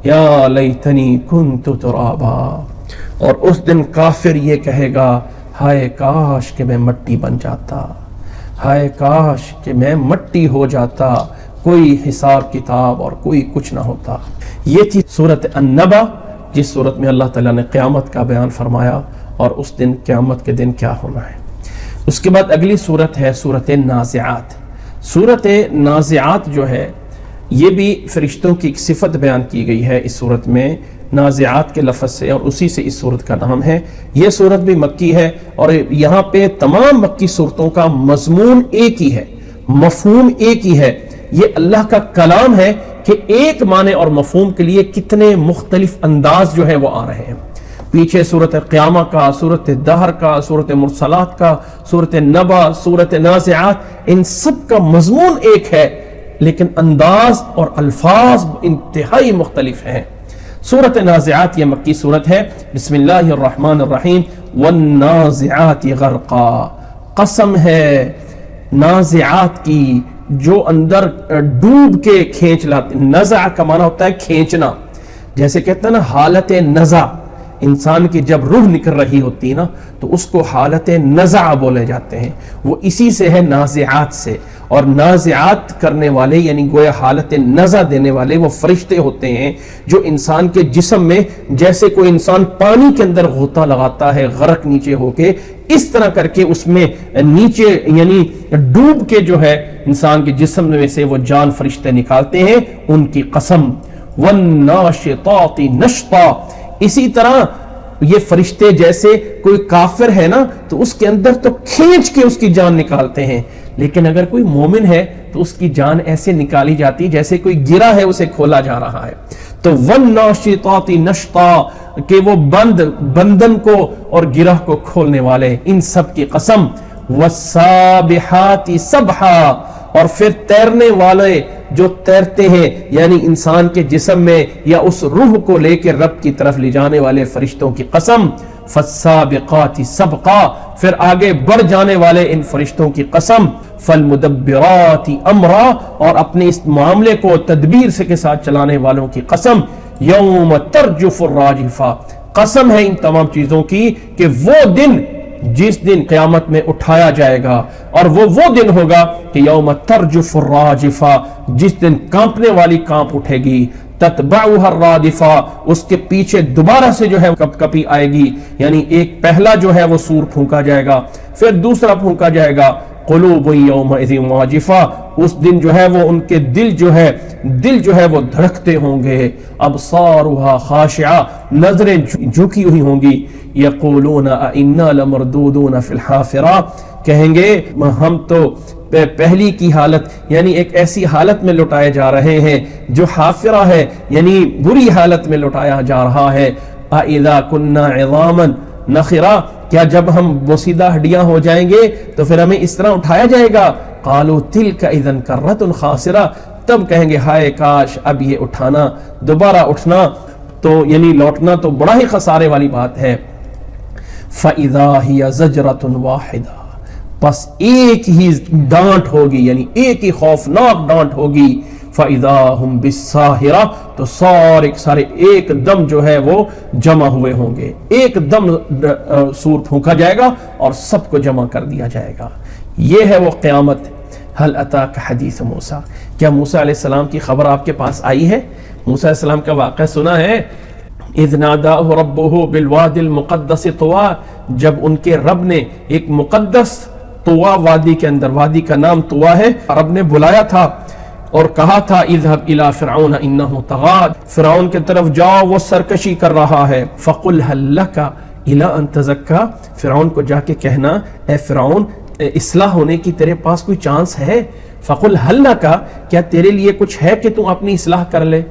یا لیتنی کنت ترابا، اور اس دن کافر یہ کہے گا ہائے کاش کہ میں مٹی بن جاتا، ہائے کاش کہ میں مٹی ہو جاتا، کوئی حساب کتاب اور کوئی کچھ نہ ہوتا۔ یہ تھی سورۃ النبأ، جس سورت میں اللہ تعالیٰ نے قیامت کا بیان فرمایا اور اس دن قیامت کے دن کیا ہونا ہے۔ اس کے بعد اگلی سورت ہے سورۃ نازعات۔ سورۃ نازعات جو ہے یہ بھی فرشتوں کی ایک صفت بیان کی گئی ہے اس سورت میں، نازعات کے لفظ سے، اور اسی سے اس سورت کا نام ہے۔ یہ سورت بھی مکی ہے، اور یہاں پہ تمام مکی صورتوں کا مضمون ایک ہی ہے، مفہوم ایک ہی ہے۔ یہ اللہ کا کلام ہے کہ ایک معنی اور مفہوم کے لیے کتنے مختلف انداز جو ہے وہ آ رہے ہیں۔ پیچھے سورت قیامہ کا، سورت دہر کا، سورت مرسلات کا، سورت نبا، سورت نازعات، ان سب کا مضمون ایک ہے لیکن انداز اور الفاظ انتہائی مختلف ہیں۔ سورت نازعات یہ مکی سورت ہے۔ بسم اللہ الرحمن الرحیم، والنازعات غرقا، قسم ہے نازعات کی جو اندر ڈوب کے کھینچ لاتے۔ نزع کا معنی ہوتا ہے کھینچنا، جیسے کہتے ہیں نا حالت نزع، انسان کی جب روح نکل رہی ہوتی ہے نا تو اس کو حالت نزع بولے جاتے ہیں، وہ اسی سے ہے نازعات سے۔ اور نازعات کرنے والے یعنی گویا حالت نزع دینے والے وہ فرشتے ہوتے ہیں جو انسان کے جسم میں، جیسے کوئی انسان پانی کے اندر غوطہ لگاتا ہے غرق نیچے ہو کے، اس طرح کر کے اس میں نیچے یعنی ڈوب کے جو ہے انسان کے جسم میں سے وہ جان فرشتے نکالتے ہیں، ان کی قسم۔ والناشطات نشطا، اسی طرح یہ فرشتے جیسے کوئی کافر ہے نا تو اس کے اندر تو کھینچ کے اس کی جان نکالتے ہیں، لیکن اگر کوئی مومن ہے تو اس کی جان ایسے نکالی جاتی جیسے کوئی گرا ہے اسے کھولا جا رہا ہے۔ تو والناشطات نشطا کہ وہ بندن کو اور گرہ کو کھولنے والے، ان سب کی قسم۔ والسابحات سبحا، اور پھر تیرنے والے جو تیرتے ہیں یعنی انسان کے جسم میں یا اس روح کو لے کے رب کی طرف لے جانے والے فرشتوں کی قسم۔ فالسابقات سبقا، پھر آگے بڑھ جانے والے ان فرشتوں کی قسم۔ فالمدبرات امرا، اور اپنے اس معاملے کو تدبیر سے کے ساتھ چلانے والوں کی قسم۔ یوم ترجف الراجفہ، قسم ہے ان تمام چیزوں کی کہ وہ دن جس دن قیامت میں اٹھایا جائے گا، اور وہ دن ہوگا کہ یوم ترجف الراجفہ، جس دن کانپنے والی کانپ اٹھے گی۔ تتبعها الرادفہ، اس کے پیچھے دوبارہ سے جو ہے کپ کپی آئے گی، یعنی ایک پہلا جو ہے وہ سور پھونکا جائے گا، پھر دوسرا پھونکا جائے گا۔ قلوب یومئذ واجفہ، اس دن جو ہے وہ ان کے دل جو ہے وہ دھڑکتے ہوں گے۔ ابصارها خاشعہ، نظریں جھکی ہوئی ہوں گی۔ یقولون انا لمردودون فی الحافرہ، کہیں گے ہم تو پہلی کی حالت یعنی ایک ایسی حالت میں لٹائے جا رہے ہیں جو حافرہ ہے، یعنی بری حالت میں لٹایا جا رہا ہے۔ اذا كنا عظاما نخرا، کیا جب ہم بوسیدہ ہڈیاں ہو جائیں گے تو پھر ہمیں اس طرح اٹھایا جائے گا؟ قالوا تلك اذا كرة خاسرہ، تب کہیں گے ہائے کاش اب یہ اٹھانا، دوبارہ اٹھنا تو یعنی لوٹنا تو بڑا ہی خسارے والی بات ہے۔ فَإِذَا هِيَ زَجْرَةٌ وَاحِدَةٌ، بس ایک ہی ڈانٹ ہوگی، یعنی ایک ہی خوفناک ڈانٹ ہوگی۔ فَإِذَا هُمْ بِالسَّاهِرَةِ، تو سارے ایک دم جو ہے وہ جمع ہوئے ہوں گے، ایک دم سور پھونکا جائے گا اور سب کو جمع کر دیا جائے گا۔ یہ ہے وہ قیامت حل اتاک حدیث موسیٰ، کیا موسیٰ علیہ السلام کی خبر آپ کے پاس آئی ہے؟ موسیٰ علیہ السلام کا واقعہ سنا ہے؟ اذ ناداہ ربہ بالوادی المقدس طویٰ، جب ان کے رب نے ایک مقدس طویٰ وادی کے اندر، وادی کا نام طویٰ ہے، رب نے بلایا تھا اور کہا تھا اذهب الى فرعون انه طغى، فرعون کی طرف جاؤ وہ سرکشی کر رہا ہے، فقل هل لك الى ان تزكى، فرعون کو جا کے کہنا اے فرعون اصلاح ہونے کی تیرے پاس کوئی چانس ہے؟ فقل هل لك، کیا تیرے لیے کچھ ہے کہ تم اپنی اصلاح کر لے؟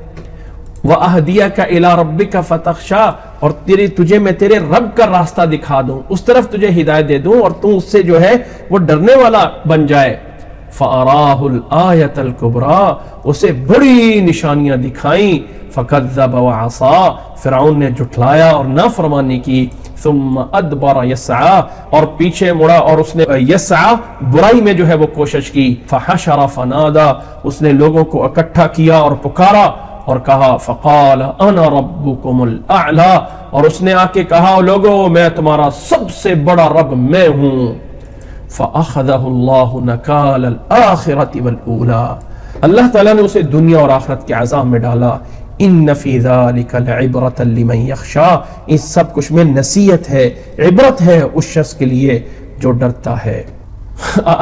وَأَهْدِيَكَ إِلَىٰ رَبِّكَ فَتَخْشَىٰ، اور تجھے میں تیرے رب کا راستہ دکھا دوں، اس طرف تجھے ہدایت دے دوں اور تم اس سے جو ہے وہ ڈرنے والا بن جائے۔ فَأَرَاهُ الْآيَةَ الْكُبْرَىٰ، اسے بڑی نشانیاں دکھائیں، فَكَذَّبَ وَعَصَىٰ، فرعون نے جھٹلایا اور نافرمانی کی، ثُمَّ أَدْبَرَ يَسْعَىٰ، اور پیچھے مڑا اور اس نے یسعیٰ برائی میں جو ہے وہ کوشش کی، فَحَشَرَ فَنَادَىٰ، اس نے لوگوں کو اکٹھا کیا اور پکارا اور کہا فقال انا ربکم الاعلی، اور اس نے آ کے کہا لوگو میں تمہارا سب سے بڑا رب میں ہوں۔ فاخذہ اللہ نکال الآخرة والاولی، اللہ تعالیٰ نے اسے دنیا اور آخرت کے عذاب میں ڈالا۔ ان فی ذلک لعبرۃ لمن یخشی، اس سب کچھ میں نصیحت ہے، عبرت ہے اس شخص کے لیے جو ڈرتا ہے۔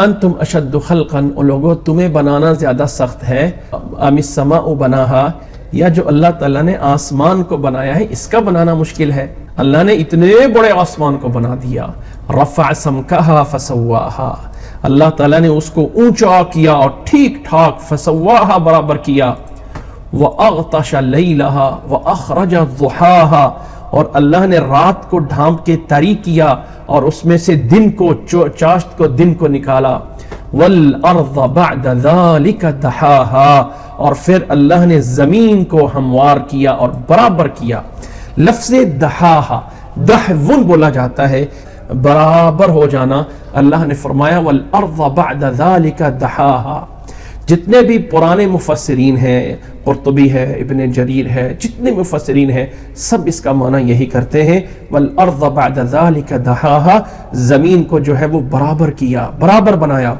انتم اشد خلقا، لوگوں تمہیں بنانا زیادہ سخت ہے، ام السماء بناہا، یا جو اللہ تعالیٰ نے آسمان کو بنایا ہے اس کا بنانا مشکل ہے؟ اللہ نے اتنے بڑے آسمان کو بنا دیا۔ رفع سمکہا فسواہا، اللہ تعالیٰ نے اس کو اونچا کیا اور ٹھیک ٹھاک، فسواہا برابر کیا۔ وَأَغْطَشَ لَيْلَهَا وَأَخْرَجَ ضُحَاهَا، اور اللہ نے رات کو ڈھانپ کے تاریک کیا اور اس میں سے دن کو، چاشت کو، دن کو نکالا۔ وَالْأَرْضَ بَعْدَ ذَلِكَ دَحَاهَا، اور پھر اللہ نے زمین کو ہموار کیا اور برابر کیا۔ لفظ دحاہا، دحون بولا جاتا ہے برابر ہو جانا۔ اللہ نے فرمایا وَالْأَرْضَ بَعْدَ ذَلِكَ دَحَاهَا۔ جتنے بھی پرانے مفسرین ہیں، قرطبی ہے، ابن جریر ہے، جتنے مفسرین ہیں سب اس کا معنی یہی کرتے ہیں وَالْأَرْضَ بَعْدَ ذَلِكَ دَحَاهَا، زمین کو جو ہے وہ برابر کیا، برابر بنایا۔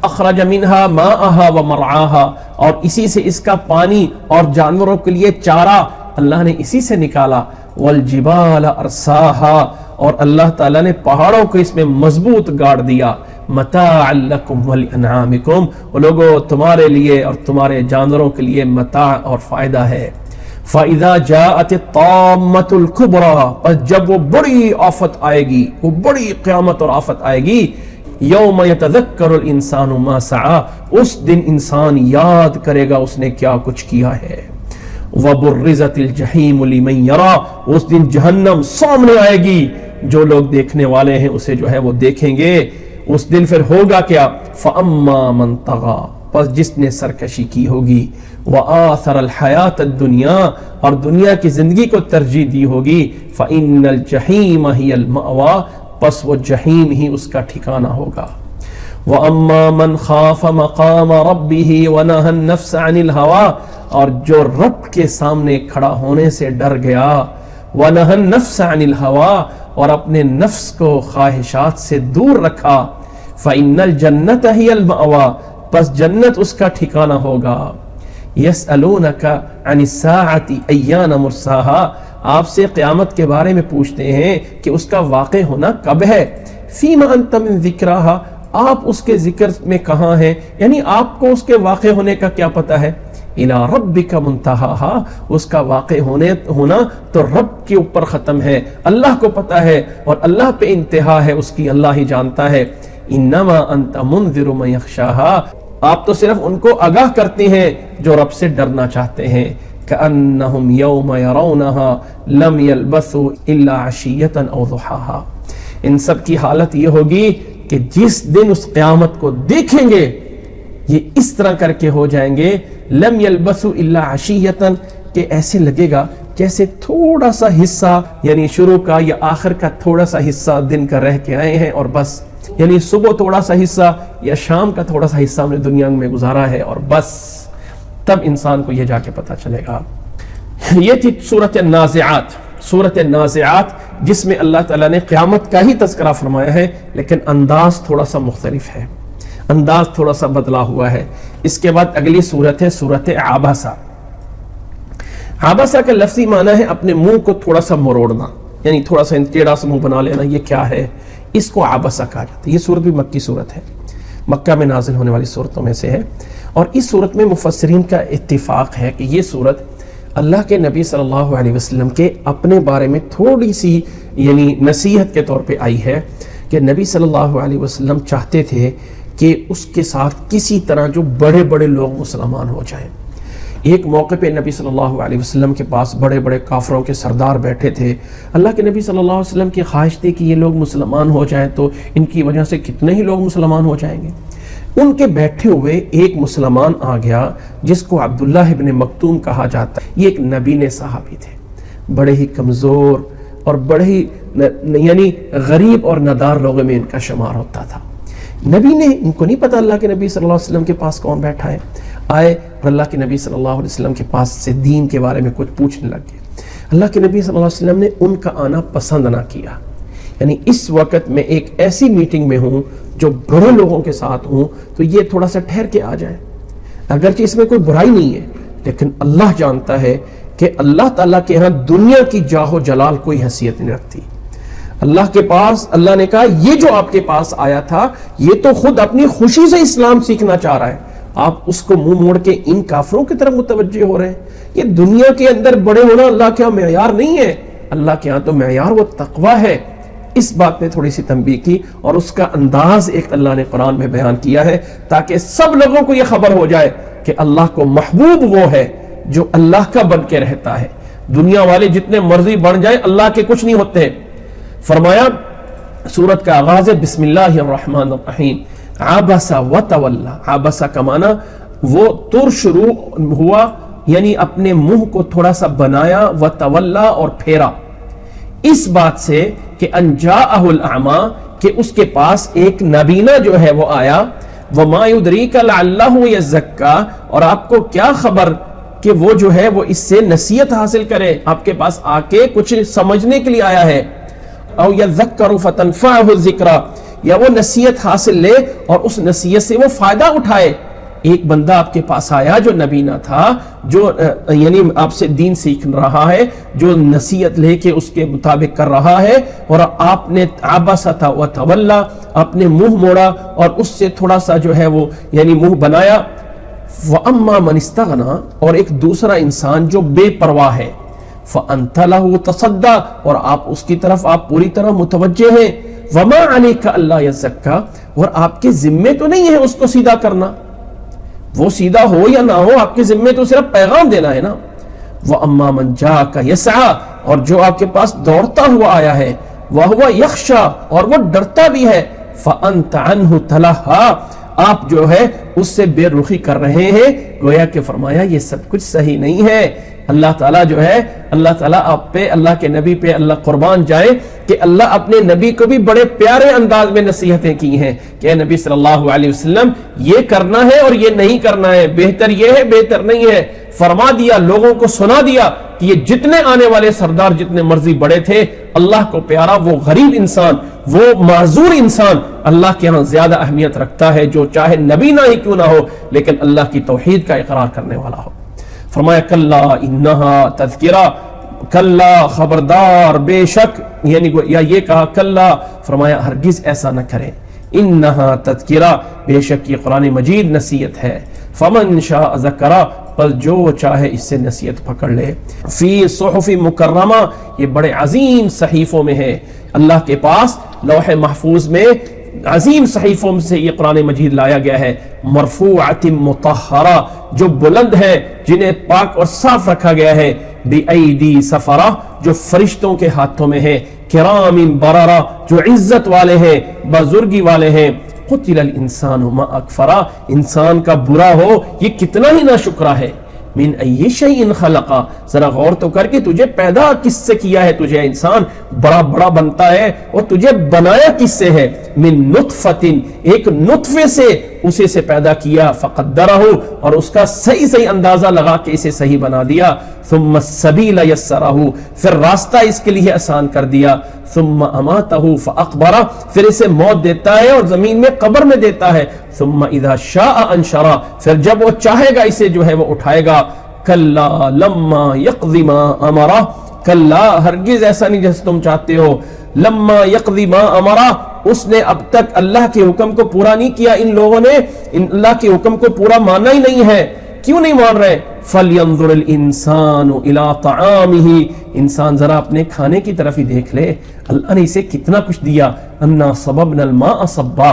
اخرج منها ماءها ومرعاها، اور اسی سے اس کا پانی اور جانوروں کے لیے چارہ اللہ نے اسی سے نکالا۔ والجبال ارساها، اور اللہ تعالیٰ نے پہاڑوں کو اس میں مضبوط گاڑ دیا۔ متاعا لکم ولانعامکم، لوگوں تمہارے لیے اور تمہارے جانوروں کے لیے متاع اور فائدہ ہے۔ فَإِذَا جَاءَتِ الطَّامَّةُ الْكُبْرَىٰ، پس جب وہ بڑی آفت آئے گی، وہ بڑی قیامت اور آفت آئے گی، یوم یتذکر الانسان ما سعی، اس دن انسان یاد کرے گا اس نے کیا کچھ کیا ہے۔ وبرزت الجحیم لمن یرا، اس دن جہنم سامنے آئے گی، جو لوگ دیکھنے والے ہیں اسے جو ہے وہ دیکھیں گے۔ اس دن پھر ہوگا کیا؟ فاما من طغی، پس جس نے سرکشی کی ہوگی، وآثر الحیات الدنیا، اور دنیا کی زندگی کو ترجیح دی ہوگی، فإن الجحیم ہی المأوی، پس وہ جہنم ہی اس کا ٹھکانہ ہوگا۔ وَأَمَّا مَنْ خَافَ مَقَامَ رَبِّهِ وَنَهَى النَّفْسَ عَنِ الْهَوَىٰ، اور جو رب کے سامنے کھڑا ہونے سے ڈر گیا، وَنَهَى النَّفْسَ عَنِ الْهَوَىٰ، اور اپنے نفس کو خواہشات سے دور رکھا، فَإِنَّ الْجَنَّةَ هِيَ الْمَأْوَىٰ، پس جنت اس کا ٹھکانہ ہوگا۔ يَسْأَلُونَكَ عَنِ السَّاعَةِ أَيَّانَ مُرْسَاهَا، آپ سے قیامت کے بارے میں پوچھتے ہیں کہ اس کا واقع ہونا کب ہے۔ فِيمَ أَنْتَ مِنْ ذِكْرَاهَا، آپ اس کے ذکر میں کہاں ہیں، یعنی آپ کو اس کے واقع ہونے کا کیا پتہ ہے۔ اِلَىٰ رَبِّكَ مُنْتَهَاهَا، اس کا واقع ہونا تو رب کے اوپر ختم ہے، اللہ کو پتہ ہے، اور اللہ پہ انتہا ہے اس کی، اللہ ہی جانتا ہے۔ اِنَّمَا أَنْتَ مُنذِرُ مَن يَخْشَاهَا، آپ تو صرف ان کو آگاہ کرتے ہیں جو رب سے ڈرنا چاہتے ہیں۔ كَأَنَّهُمْ يَوْمَ يَرَوْنَهَا لَمْ يَلْبَثُوا إِلَّا عَشِيَّةً أَوْ ضُحَاهَا، ان سب کی حالت یہ ہوگی کہ جس دن اس قیامت کو دیکھیں گے یہ اس طرح کر کے ہو جائیں گے، لم یلبثوا الا عشیۃ، کہ ایسے لگے گا جیسے تھوڑا سا حصہ، یعنی شروع کا یا آخر کا تھوڑا سا حصہ دن کا رہ کے آئے ہیں اور بس، یعنی صبح تھوڑا سا حصہ یا شام کا تھوڑا سا حصہ ہم نے دنیا میں گزارا ہے اور بس، تب انسان کو یہ جا کے پتہ چلے گا۔ یہ تھی سورۃ النازعات، سورۃ النازعات جس میں اللہ تعالیٰ نے قیامت کا ہی تذکرہ فرمایا ہے، لیکن انداز تھوڑا سا مختلف ہے۔ انداز تھوڑا سا بدلا ہوا ہے. اس کے بعد اگلی صورت ہے صورت عابسہ. عابسہ کا لفظی معنی ہے اپنے منہ کو تھوڑا سا مروڑنا، یعنی تھوڑا سا ٹیڑھا سا منہ بنا لینا. یہ کیا ہے؟ اس کو عابسہ کہا جاتا ہے. یہ صورت بھی مکی صورت ہے، مکہ میں نازل ہونے والی صورتوں میں سے ہے. اور اس صورت میں مفسرین کا اتفاق ہے کہ یہ صورت اللہ کے نبی صلی اللہ علیہ وسلم کے اپنے بارے میں تھوڑی سی یعنی نصیحت کے طور پہ آئی ہے کہ نبی صلی اللہ علیہ وسلم چاہتے تھے کہ اس کے ساتھ کسی طرح جو بڑے بڑے لوگ مسلمان ہو جائیں. ایک موقع پہ نبی صلی اللہ علیہ وسلم کے پاس بڑے بڑے کافروں کے سردار بیٹھے تھے. اللہ کے نبی صلی اللہ علیہ وسلم کی خواہش تھی کہ یہ لوگ مسلمان ہو جائیں تو ان کی وجہ سے کتنے ہی لوگ مسلمان ہو جائیں گے. ان کے بیٹھے ہوئے ایک مسلمان آ گیا جس کو عبداللہ ابن مکتوم کہا جاتا ہے. یہ ایک نبینے صحابی تھے، بڑے ہی کمزور اور بڑے ہی یعنی غریب اور ندار لوگوں میں ان کا شمار ہوتا تھا. نبی نے ان کو نہیں پتا اللہ کے نبی صلی اللہ علیہ وسلم کے پاس کون بیٹھا ہے. آئے اور اللہ کے نبی صلی اللہ علیہ وسلم کے پاس سے دین کے بارے میں کچھ پوچھنے لگ گئے. اللہ کے نبی صلی اللہ علیہ وسلم نے ان کا آنا پسند نہ کیا. یعنی اس وقت میں ایک ایسی میٹنگ میں ہوں جو بڑے لوگوں کے ساتھ ہوں تو یہ تھوڑا سا ٹھہر کے آ جائے. اگرچہ اس میں کوئی برائی نہیں ہے لیکن اللہ جانتا ہے کہ اللہ تعالیٰ کے ہاں دنیا کی جاہ و جلال کوئی حیثیت نہیں رکھتی. اللہ کے پاس اللہ نے کہا یہ جو آپ کے پاس آیا تھا یہ تو خود اپنی خوشی سے اسلام سیکھنا چاہ رہا ہے، آپ اس کو منہ موڑ کے ان کافروں کی طرف متوجہ ہو رہے ہیں. یہ دنیا کے اندر بڑے ہونا اللہ کے ہاں معیار نہیں ہے، اللہ کے ہاں تو معیار وہ تقوی ہے. اس بات نے تھوڑی سی تنبیہ کی اور اس کا انداز ایک اللہ نے قرآن میں بیان کیا ہے تاکہ سب لوگوں کو یہ خبر ہو جائے کہ اللہ کو محبوب وہ ہے جو اللہ کا بن کے رہتا ہے. دنیا والے جتنے مرضی بن جائیں اللہ کے کچھ نہیں ہوتے. فرمایا سورت کا آغاز ہے بسم اللہ الرحمن الرحیم. عبسہ وتولی. عبسہ کا معنی وہ تر شروع ہوا یعنی اپنے منہ کو تھوڑا سا بنایا، وتولی اور پھیرا، اس بات سے کہ ان جاءہ الاعمی کہ اس کے پاس ایک نابینا جو ہے وہ آیا. وما یدریک لعلہ یزکا اور آپ کو کیا خبر کہ وہ جو ہے وہ اس سے نصیحت حاصل کرے، آپ کے پاس آ کے کچھ سمجھنے کے لیے آیا ہے. او یذکر فتنفعہ الذکرى یا وہ نصیحت حاصل لے اور اس نصیحت سے وہ فائدہ اٹھائے. ایک بندہ آپ کے پاس آیا جو نبینا تھا، جو یعنی آپ سے دین سیکھ رہا ہے، جو نصیحت لے کے اس کے مطابق کر رہا ہے، اور آپ نے عبسہ وتولی اپنے منہ موڑا اور اس سے تھوڑا سا جو ہے وہ یعنی منہ بنایا. وَأَمَّا مَنِ اسْتَغْنَى اور ایک دوسرا انسان جو بے پرواہ ہے، فَأَنْتَ لَهُ تَصَدَّى اور آپ اس کی طرف آپ پوری طرح متوجہ ہیں. وَمَا عَلَيْكَ أَلَّا يَزَّكَّى اور آپ کے ذمے تو نہیں ہے اس کو سیدھا کرنا، وہ سیدھا ہو یا نہ ہو آپ کے ذمے تو صرف پیغام دینا ہے نا. وَأَمَّا مَنْ جَاءَكَ يَسْعَى اور جو آپ کے پاس دوڑتا ہوا آیا ہے، وَهُوَ يَخْشَى اور وہ ڈرتا بھی ہے، فَأَنْتَ عَنْهُ تَلَهَّى آپ جو ہے اس سے بے رخی کر رہے ہیں. گویا کہ فرمایا یہ سب کچھ صحیح نہیں ہے. اللہ تعالیٰ جو ہے اللہ تعالیٰ آپ پہ اللہ کے نبی پہ اللہ قربان جائے کہ اللہ اپنے نبی کو بھی بڑے پیارے انداز میں نصیحتیں کی ہیں کہ اے نبی صلی اللہ علیہ وسلم یہ کرنا ہے اور یہ نہیں کرنا ہے، بہتر یہ ہے بہتر نہیں ہے. فرما دیا، لوگوں کو سنا دیا کہ یہ جتنے آنے والے سردار جتنے مرضی بڑے تھے، اللہ کو پیارا وہ غریب انسان، وہ معذور انسان اللہ کے ہاں زیادہ اہمیت رکھتا ہے، جو چاہے نبی نہ ہی کیوں نہ ہو لیکن اللہ کی توحید کا اقرار کرنے والا ہو. فرمایا کلا انہا تذکرہ، کلا خبردار بے شک، یعنی یا یہ کہا کلا، فرمایا ہرگز ایسا نہ کریں. انہا تذکرہ بے شک یہ قرآن مجید نصیحت ہے. فمن شاء ذکرہ پر جو چاہے اس سے نصیحت پکڑ لے. فی صحف مکرمہ یہ بڑے عظیم صحیفوں میں ہے. اللہ کے پاس لوح محفوظ میں عظیم صحیفوں سے یہ قرآن مجید لایا گیا ہے. مرفوعۃ مطہرہ جو بلند ہے، جنہیں پاک اور صاف رکھا گیا ہے. بِأَيْدِي سَفَرَةٍ جو فرشتوں کے ہاتھوں میں ہے. کرام بررہ جو عزت والے ہیں، بزرگی والے ہیں. قتل الانسان ما اکفرہ انسان کا برا ہو یہ کتنا ہی ناشکرا ہے. من ای شیء خلقہ ذرا غور تو کر کے تجھے پیدا کس سے کیا ہے، تجھے انسان بڑا بڑا بنتا ہے اور تجھے بنایا کس سے ہے. من نطفۃ ایک نطفے سے اسے سے پیدا کیا فقدرہ اور اس کا صحیح اندازہ لگا کے اسے صحیح بنا دیا ثم السبیل یسرہ پھر راستہ اس کے لیے آسان کر دیا ثم اماتہ فاقبرہ پھر اسے موت دیتا ہے اور زمین میں قبر میں دیتا ہے ثم اذا شاء انشرہ پھر جب وہ چاہے گا اسے جو ہے وہ اٹھائے گا کلا لما یقضی ما امرہ کلا ہرگز ایسا نہیں جیسے تم چاہتے ہو لما یقضی ما امرہ اس نے اب تک اللہ کے حکم کو پورا نہیں کیا ان لوگوں نے اللہ کے حکم کو پورا مانا ہی نہیں ہے کیوں نہیں مان رہے فَلْيَنظُرِ الْإِنسَانُ إِلَىٰ طَعَامِهِ انسان ذرا اپنے کھانے کی طرف ہی دیکھ لے اللہ نے اسے کتنا کچھ دیا اَنَّا صَبَبْنَا الْمَاءَ صَبًّا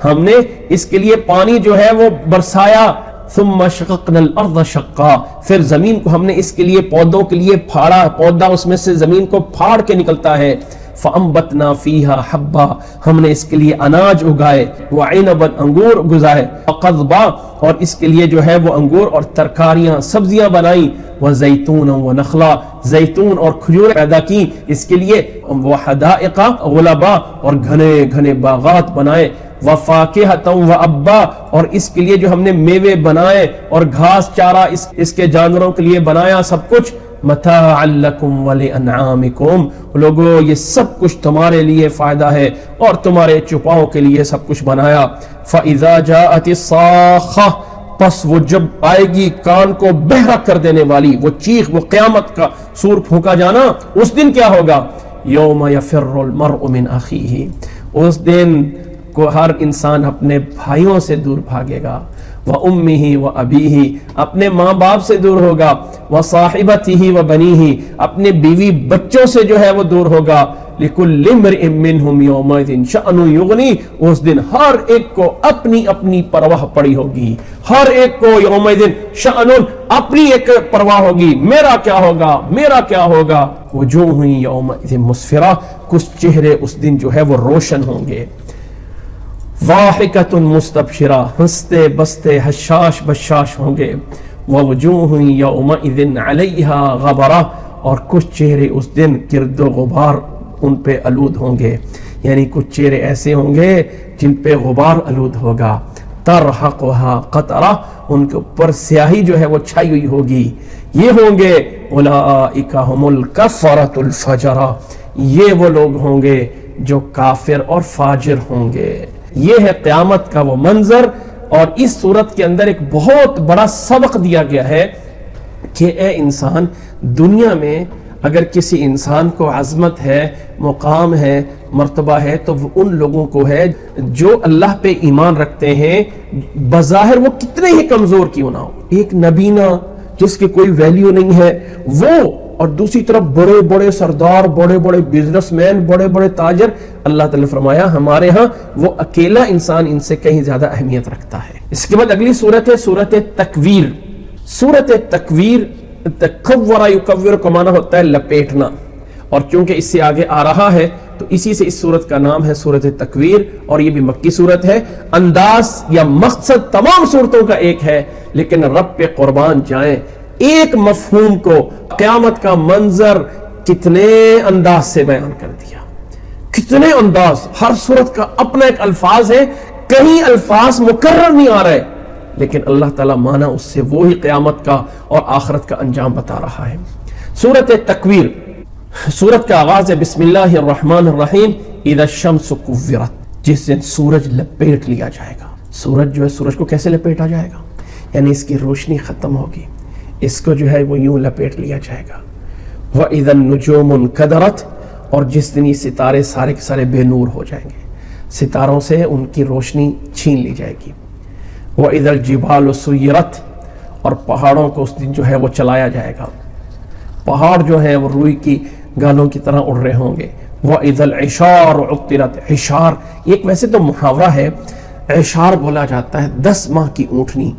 ہم نے اس کے لیے پانی جو ہے وہ برسایا ثُمَّ شَقَقْنَا الْأَرْضَ شَقًّا پھر زمین کو ہم نے اس کے لیے پودوں کے لیے پھاڑا پودا اس میں سے زمین کو پھاڑ کے نکلتا ہے فَأَنبَتْنَا فِيهَا حَبًّا ہم نے اس کے لیے اناج اگائے وَعِنَبًا انگور گزائے وَقَضْبًا اور اس کے لیے جو ہے وہ انگور اور ترکاریاں سبزیاں بنائیں وَزَيْتُونًا وَنَخْلًا زیتون اور کھجور پیدا کی اس کے لیے وَحَدَائِقَ غُلَبًا اور گھنے گھنے باغات بنائے وَفَاكِهَةً وَأَبًّا اور اس کے لیے جو ہم نے میوے بنائے اور گھاس چارہ اس کے جانوروں کے لیے بنایا سب کچھ متاعا لکم ولانعامکم لوگو یہ سب کچھ تمہارے لیے فائدہ ہے اور تمہارے چپاؤں کے لیے سب کچھ بنایا فَإِذَا جَاءَتِ الصَّاخَّةُ پس وہ جب آئے گی کان کو بہرا کر دینے والی وہ چیخ وہ قیامت کا سور پھونکا جانا اس دن کیا ہوگا یوم یفر المرء من اخیہ اس دن کو ہر انسان اپنے بھائیوں سے دور بھاگے گا وَأُمِّهِ وَأَبِيهِ اپنے ماں باپ سے دور ہوگا وَصَاحِبَتِهِ وَبَنِيهِ اپنے بیوی بچوں سے جو ہے وہ دور ہوگا لِكُلِّ امْرِئٍ مِّنْهُمْ يَوْمَئِذٍ شَأْنٌ يُغْنِي اس دن ہر ایک کو اپنی اپنی پرواہ پڑی ہوگی ہر ایک کو یومئذ شأن اپنی ایک پرواہ ہوگی میرا کیا ہوگا میرا کیا ہوگا وجوہ یومئذ مسفرہ کچھ چہرے اس دن جو ہے وہ روشن ہوں گے واحکۃ مستبشرہ ہنستے بستے حشاش بشاش ہوں گے ووجوہ یومئذ علیہا غبرہ اور کچھ چہرے اس دن گرد و غبار ان پہ آلود ہوں گے یعنی کچھ چہرے ایسے ہوں گے جن پہ غبار آلود ہوگا ترحقها قطرہ ان کے اوپر سیاہی جو ہے وہ چھائی ہوئی ہوگی یہ ہوں گے اولئک هم الکفرۃ الفجرہ یہ وہ لوگ ہوں گے جو کافر اور فاجر ہوں گے یہ ہے قیامت کا وہ منظر اور اس صورت کے اندر ایک بہت بڑا سبق دیا گیا ہے کہ اے انسان دنیا میں اگر کسی انسان کو عظمت ہے مقام ہے مرتبہ ہے تو وہ ان لوگوں کو ہے جو اللہ پہ ایمان رکھتے ہیں بظاہر وہ کتنے ہی کمزور کیوں نہ ہو ایک نبینا جس کی کوئی ویلیو نہیں ہے وہ اور دوسری طرف بڑے بڑے سردار بڑے بڑے بزنس مین بڑے بڑے تاجر اللہ تعالی نے فرمایا ہمارے ہاں وہ اکیلا انسان ان سے کہیں زیادہ اہمیت رکھتا ہے اس کے بعد اگلی صورت ہے صورت تکویر صورت تکویر تکور یکور کا معنی ہوتا ہے لپیٹنا اور چونکہ اس سے آگے آ رہا ہے تو اسی سے اس صورت کا نام ہے صورت تکویر اور یہ بھی مکی صورت ہے انداز یا مقصد تمام صورتوں کا ایک ہے لیکن رب پہ قربان جائیں ایک مفہوم کو قیامت کا منظر کتنے انداز سے بیان کر دیا کتنے انداز ہر صورت کا اپنا ایک الفاظ ہے کہیں الفاظ مکرر نہیں آ رہے لیکن اللہ تعالیٰ مانا اس سے وہی قیامت کا اور آخرت کا انجام بتا رہا ہے سورت تکویر سورت کا آغاز ہے بسم اللہ الرحمن الرحیم اذا الشمس کورت جس دن سورج لپیٹ لیا جائے گا سورج جو ہے سورج کو کیسے لپیٹا جائے گا یعنی اس کی روشنی ختم ہوگی اس کو جو ہے وہ یوں لپیٹ لیا جائے گا وَإِذَا النُّجُومُ انْكَدَرَتْ اور جس دن یہ ستارے سارے کے سارے بے نور ہو جائیں گے ستاروں سے ان کی روشنی چھین لی جائے گی وَإِذَا الْجِبَالُ سُيِّرَتْ اور پہاڑوں کو اس دن جو ہے وہ چلایا جائے گا پہاڑ جو ہیں وہ روئی کی گالوں کی طرح اڑ رہے ہوں گے وَإِذَا الْعِشَارُ عُطِّرَتْ عشار ایک ویسے تو محاورہ ہے عشار بولا جاتا ہے 10 ماہ کی اونٹنی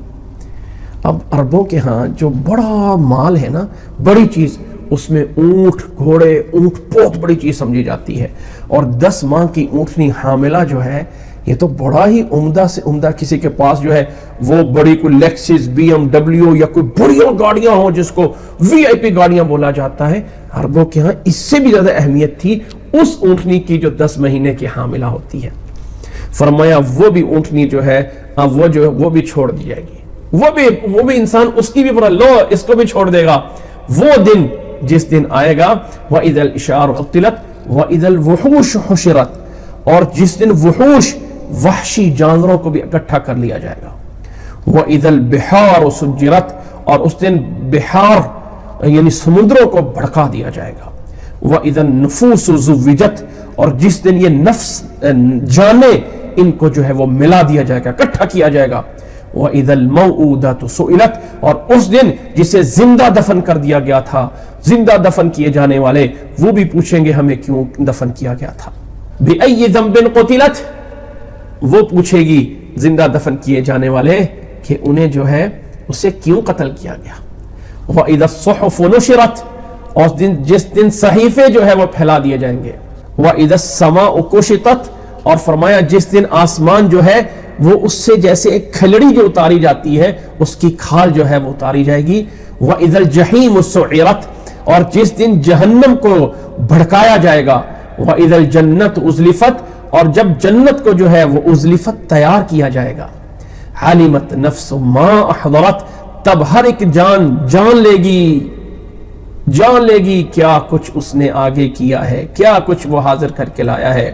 اب عربوں کے ہاں جو بڑا مال ہے نا بڑی چیز اس میں اونٹ گھوڑے اونٹ بہت بڑی چیز سمجھی جاتی ہے اور 10 ماہ کی اونٹنی حاملہ جو ہے یہ تو بڑا ہی عمدہ سے عمدہ کسی کے پاس جو ہے وہ بڑی کوئی لیکسس بی ایم ڈبلیو یا کوئی بڑی گاڑیاں ہوں جس کو وی آئی پی گاڑیاں بولا جاتا ہے عربوں کے ہاں اس سے بھی زیادہ اہمیت تھی اس اونٹنی کی جو 10 مہینے کی حاملہ ہوتی ہے فرمایا وہ بھی اونٹنی جو ہے اب وہ جو وہ بھی چھوڑ دی جائے گی، وہ بھی انسان اس کی بھی پر لو اس کو بھی چھوڑ دے گا۔ وہ دن جس دن آئے گا وَإِذَا الْإِشْعَارُ عُطِّلَتْ وَإِذَا الْوُحُوشُ حُشِرَتْ، اور جس دن وحوش وحشی جانوروں کو بھی اکٹھا کر لیا جائے گا۔ وَإِذَا الْبِحَارُ سُجِّرَتْ، اور اس دن بحار یعنی سمندروں کو بھڑکا دیا جائے گا۔ وَإِذَا النُّفُوسُ زُوِّجَتْ، اور جس دن یہ نفس جانیں ان کو جو ہے وہ ملا دیا جائے گا، اکٹھا کیا جائے گا۔ وَإِذَا الْمَوْءُودَةُ سُئِلَتْ، اور اس دن جسے زندہ دفن کر دیا گیا تھا، زندہ دفن کیے جانے والے وہ بھی پوچھیں گے ہمیں کیوں دفن کیا گیا تھا۔ بِأَيِّ ذَنبٍ قُتِلَتْ، وہ پوچھے گی زندہ دفن کیے جانے والے کہ انہیں جو ہے اسے کیوں قتل کیا گیا۔ وَإِذَا الصُّحُفُ نُشِرَتْ، اور جس دن صحیفے جو ہے وہ پھیلا دیے جائیں گے۔ وَإِذَا السَّمَاءُ كُشِطَتْ، اور فرمایا جس دن آسمان جو ہے وہ اس سے جیسے ایک کھلڑی جو اتاری جاتی ہے اس کی کھال جو ہے وہ اتاری جائے گی۔ وَإِذَا الْجَحِيمُ سُعِرَتْ، اور جس دن جہنم کو بھڑکایا جائے گا۔ وَإِذَا الْجَنَّةُ أُزْلِفَتْ، اور جب جنت کو جو ہے وہ ازلفت تیار کیا جائے گا۔ عَلِمَتْ نَفْسُ مَا أَحْضَرَتْ، تب ہر ایک جان لے گی کیا کچھ اس نے آگے کیا ہے، کیا کچھ وہ حاضر کر کے لایا ہے۔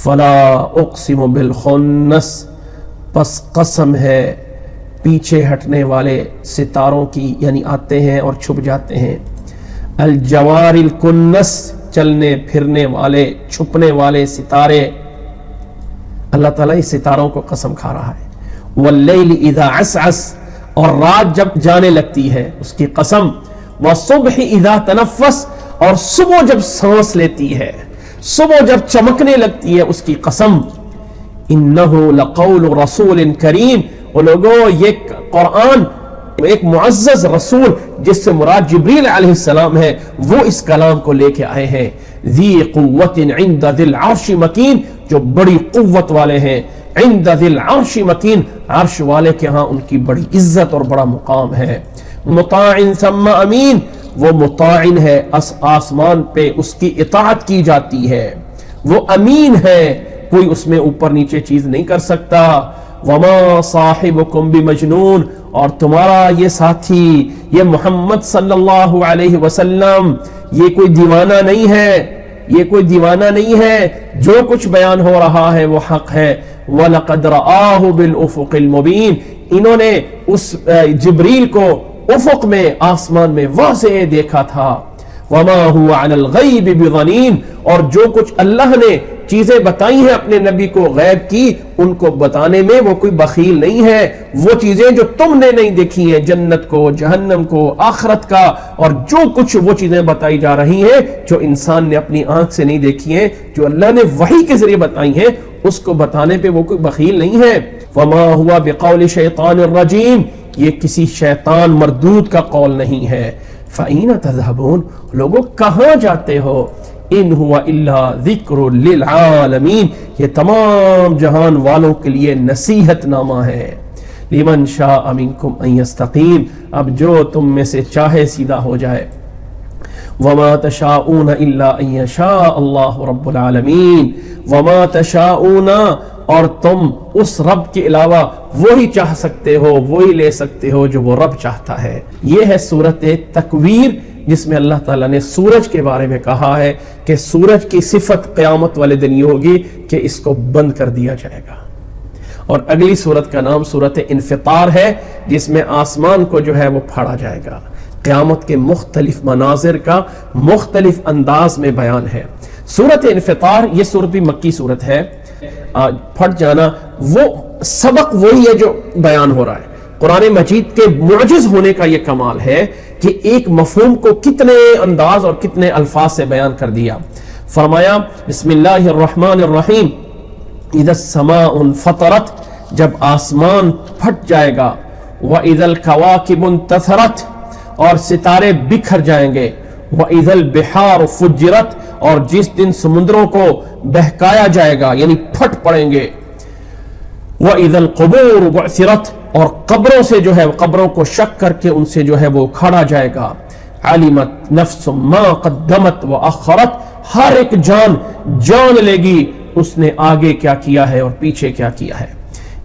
فَلَا أُقْسِمُ بِالْخُنَّسِ، پس قسم ہے پیچھے ہٹنے والے ستاروں کی، یعنی آتے ہیں اور چھپ جاتے ہیں۔ الجوار الکنس، چلنے پھرنے والے چھپنے والے ستارے، اللہ تعالیٰ اس ستاروں کو قسم کھا رہا ہے۔ واللیل اذا عسعس، اور رات جب جانے لگتی ہے اس کی قسم۔ والصبح اذا تنفس، اور صبح جب سانس لیتی ہے، صبح جب چمکنے لگتی ہے اس کی قسم۔ انہ لقول رسول کریم، وہ لوگوں یہ قرآن ایک معزز رسول جس سے مراد جبریل علیہ السلام ہے، وہ اس کلام کو لے کے آئے ہیں۔ ذی قوت عند ذی العرش مکین، جو بڑی قوت والے ہیں۔ عند ذی العرش مکین، عرش والے کے ہاں ان کی بڑی عزت اور بڑا مقام ہے۔ مطاع ثم امین، وہ مطاعن ہے، آسمان پہ اس کی اطاعت کی جاتی ہے، وہ امین ہے، کوئی اس میں اوپر نیچے چیز نہیں کر سکتا۔ وما صاحبکم بمجنون، اور تمہارا یہ ساتھی یہ محمد صلی اللہ علیہ وسلم یہ کوئی دیوانہ نہیں ہے، یہ کوئی دیوانہ نہیں ہے، جو کچھ بیان ہو رہا ہے وہ حق ہے۔ وَلَقَدْ رَآهُ بِالْأُفُقِ الْمُبِينِ، انہوں نے اس جبریل کو افق میں آسمان میں واضح دیکھا تھا۔ وَمَا هُوَ عَلَى الْغَيْبِ بِضَنِينٍ، اور جو کچھ اللہ نے چیزیں بتائی ہیں اپنے نبی کو غیب کی، ان کو بتانے میں وہ کوئی بخیل نہیں ہے۔ وہ چیزیں جو تم نے نہیں دیکھی ہیں، جنت کو، جہنم کو، آخرت کا، اور جو کچھ وہ چیزیں بتائی جا رہی ہیں جو انسان نے اپنی آنکھ سے نہیں دیکھی ہیں، جو اللہ نے وحی کے ذریعے بتائی ہیں، اس کو بتانے پہ وہ کوئی بخیل نہیں ہے۔ وَمَا هُوَ بِقَوْلِ شَيْطَانِ الرَّجِيمِ، یہ کسی شیطان مردود کا قول نہیں ہے۔ فَأَيْنَ تَذْهَبُونَ، لوگوں کہاں جاتے ہو؟ ان ہوا الا ذکر للعالمین، یہ تمام جہان والوں کے لیے نصیحت نامہ ہے۔ لمن شاء منکم ان یستقیم، اب جو تم میں سے چاہے سیدھا ہو جائے۔ وما تشاءون الا ان یشاء اللہ رب العالمین، وما تشاءون، اور تم اس رب کے علاوہ وہی چاہ سکتے ہو، وہی لے سکتے ہو جو وہ رب چاہتا ہے۔ یہ ہے سورۃ تکویر، جس میں اللہ تعالیٰ نے سورج کے بارے میں کہا ہے کہ سورج کی صفت قیامت والے دن یہ ہوگی کہ اس کو بند کر دیا جائے گا۔ اور اگلی سورت کا نام سورۃ انفطار ہے، جس میں آسمان کو جو ہے وہ پھاڑا جائے گا۔ قیامت کے مختلف مناظر کا مختلف انداز میں بیان ہے۔ سورۃ انفطار یہ سورت بھی مکی سورت ہے۔ پھٹ جانا وہ سبق وہی ہے جو بیان ہو رہا ہے۔ قرآن مجید کے معجز ہونے کا یہ کمال ہے کہ ایک مفہوم کو کتنے انداز اور کتنے الفاظ سے بیان کر دیا۔ فرمایا بسم اللہ الرحمن الرحیم، اذا السماء انفطرت، جب آسمان پھٹ جائے گا، واذا الکواکب انتثرت، اور ستارے بکھر جائیں گے، واذا البحار فجرت، اور جس دن سمندروں کو بہکایا جائے گا یعنی پھٹ پڑیں گے، وَإِذَا الْقُبُورُ بُعْثِرَتْ، اور قبروں سے جو ہے قبروں کو شک کر کے ان سے جو ہے وہ اکھاڑا جائے گا۔ عَلِمَتْ نَفْسٌ مَا قَدَّمَتْ وَأَخَّرَتْ، ہر ایک جان لے گی اس نے آگے کیا کیا ہے اور پیچھے کیا کیا ہے۔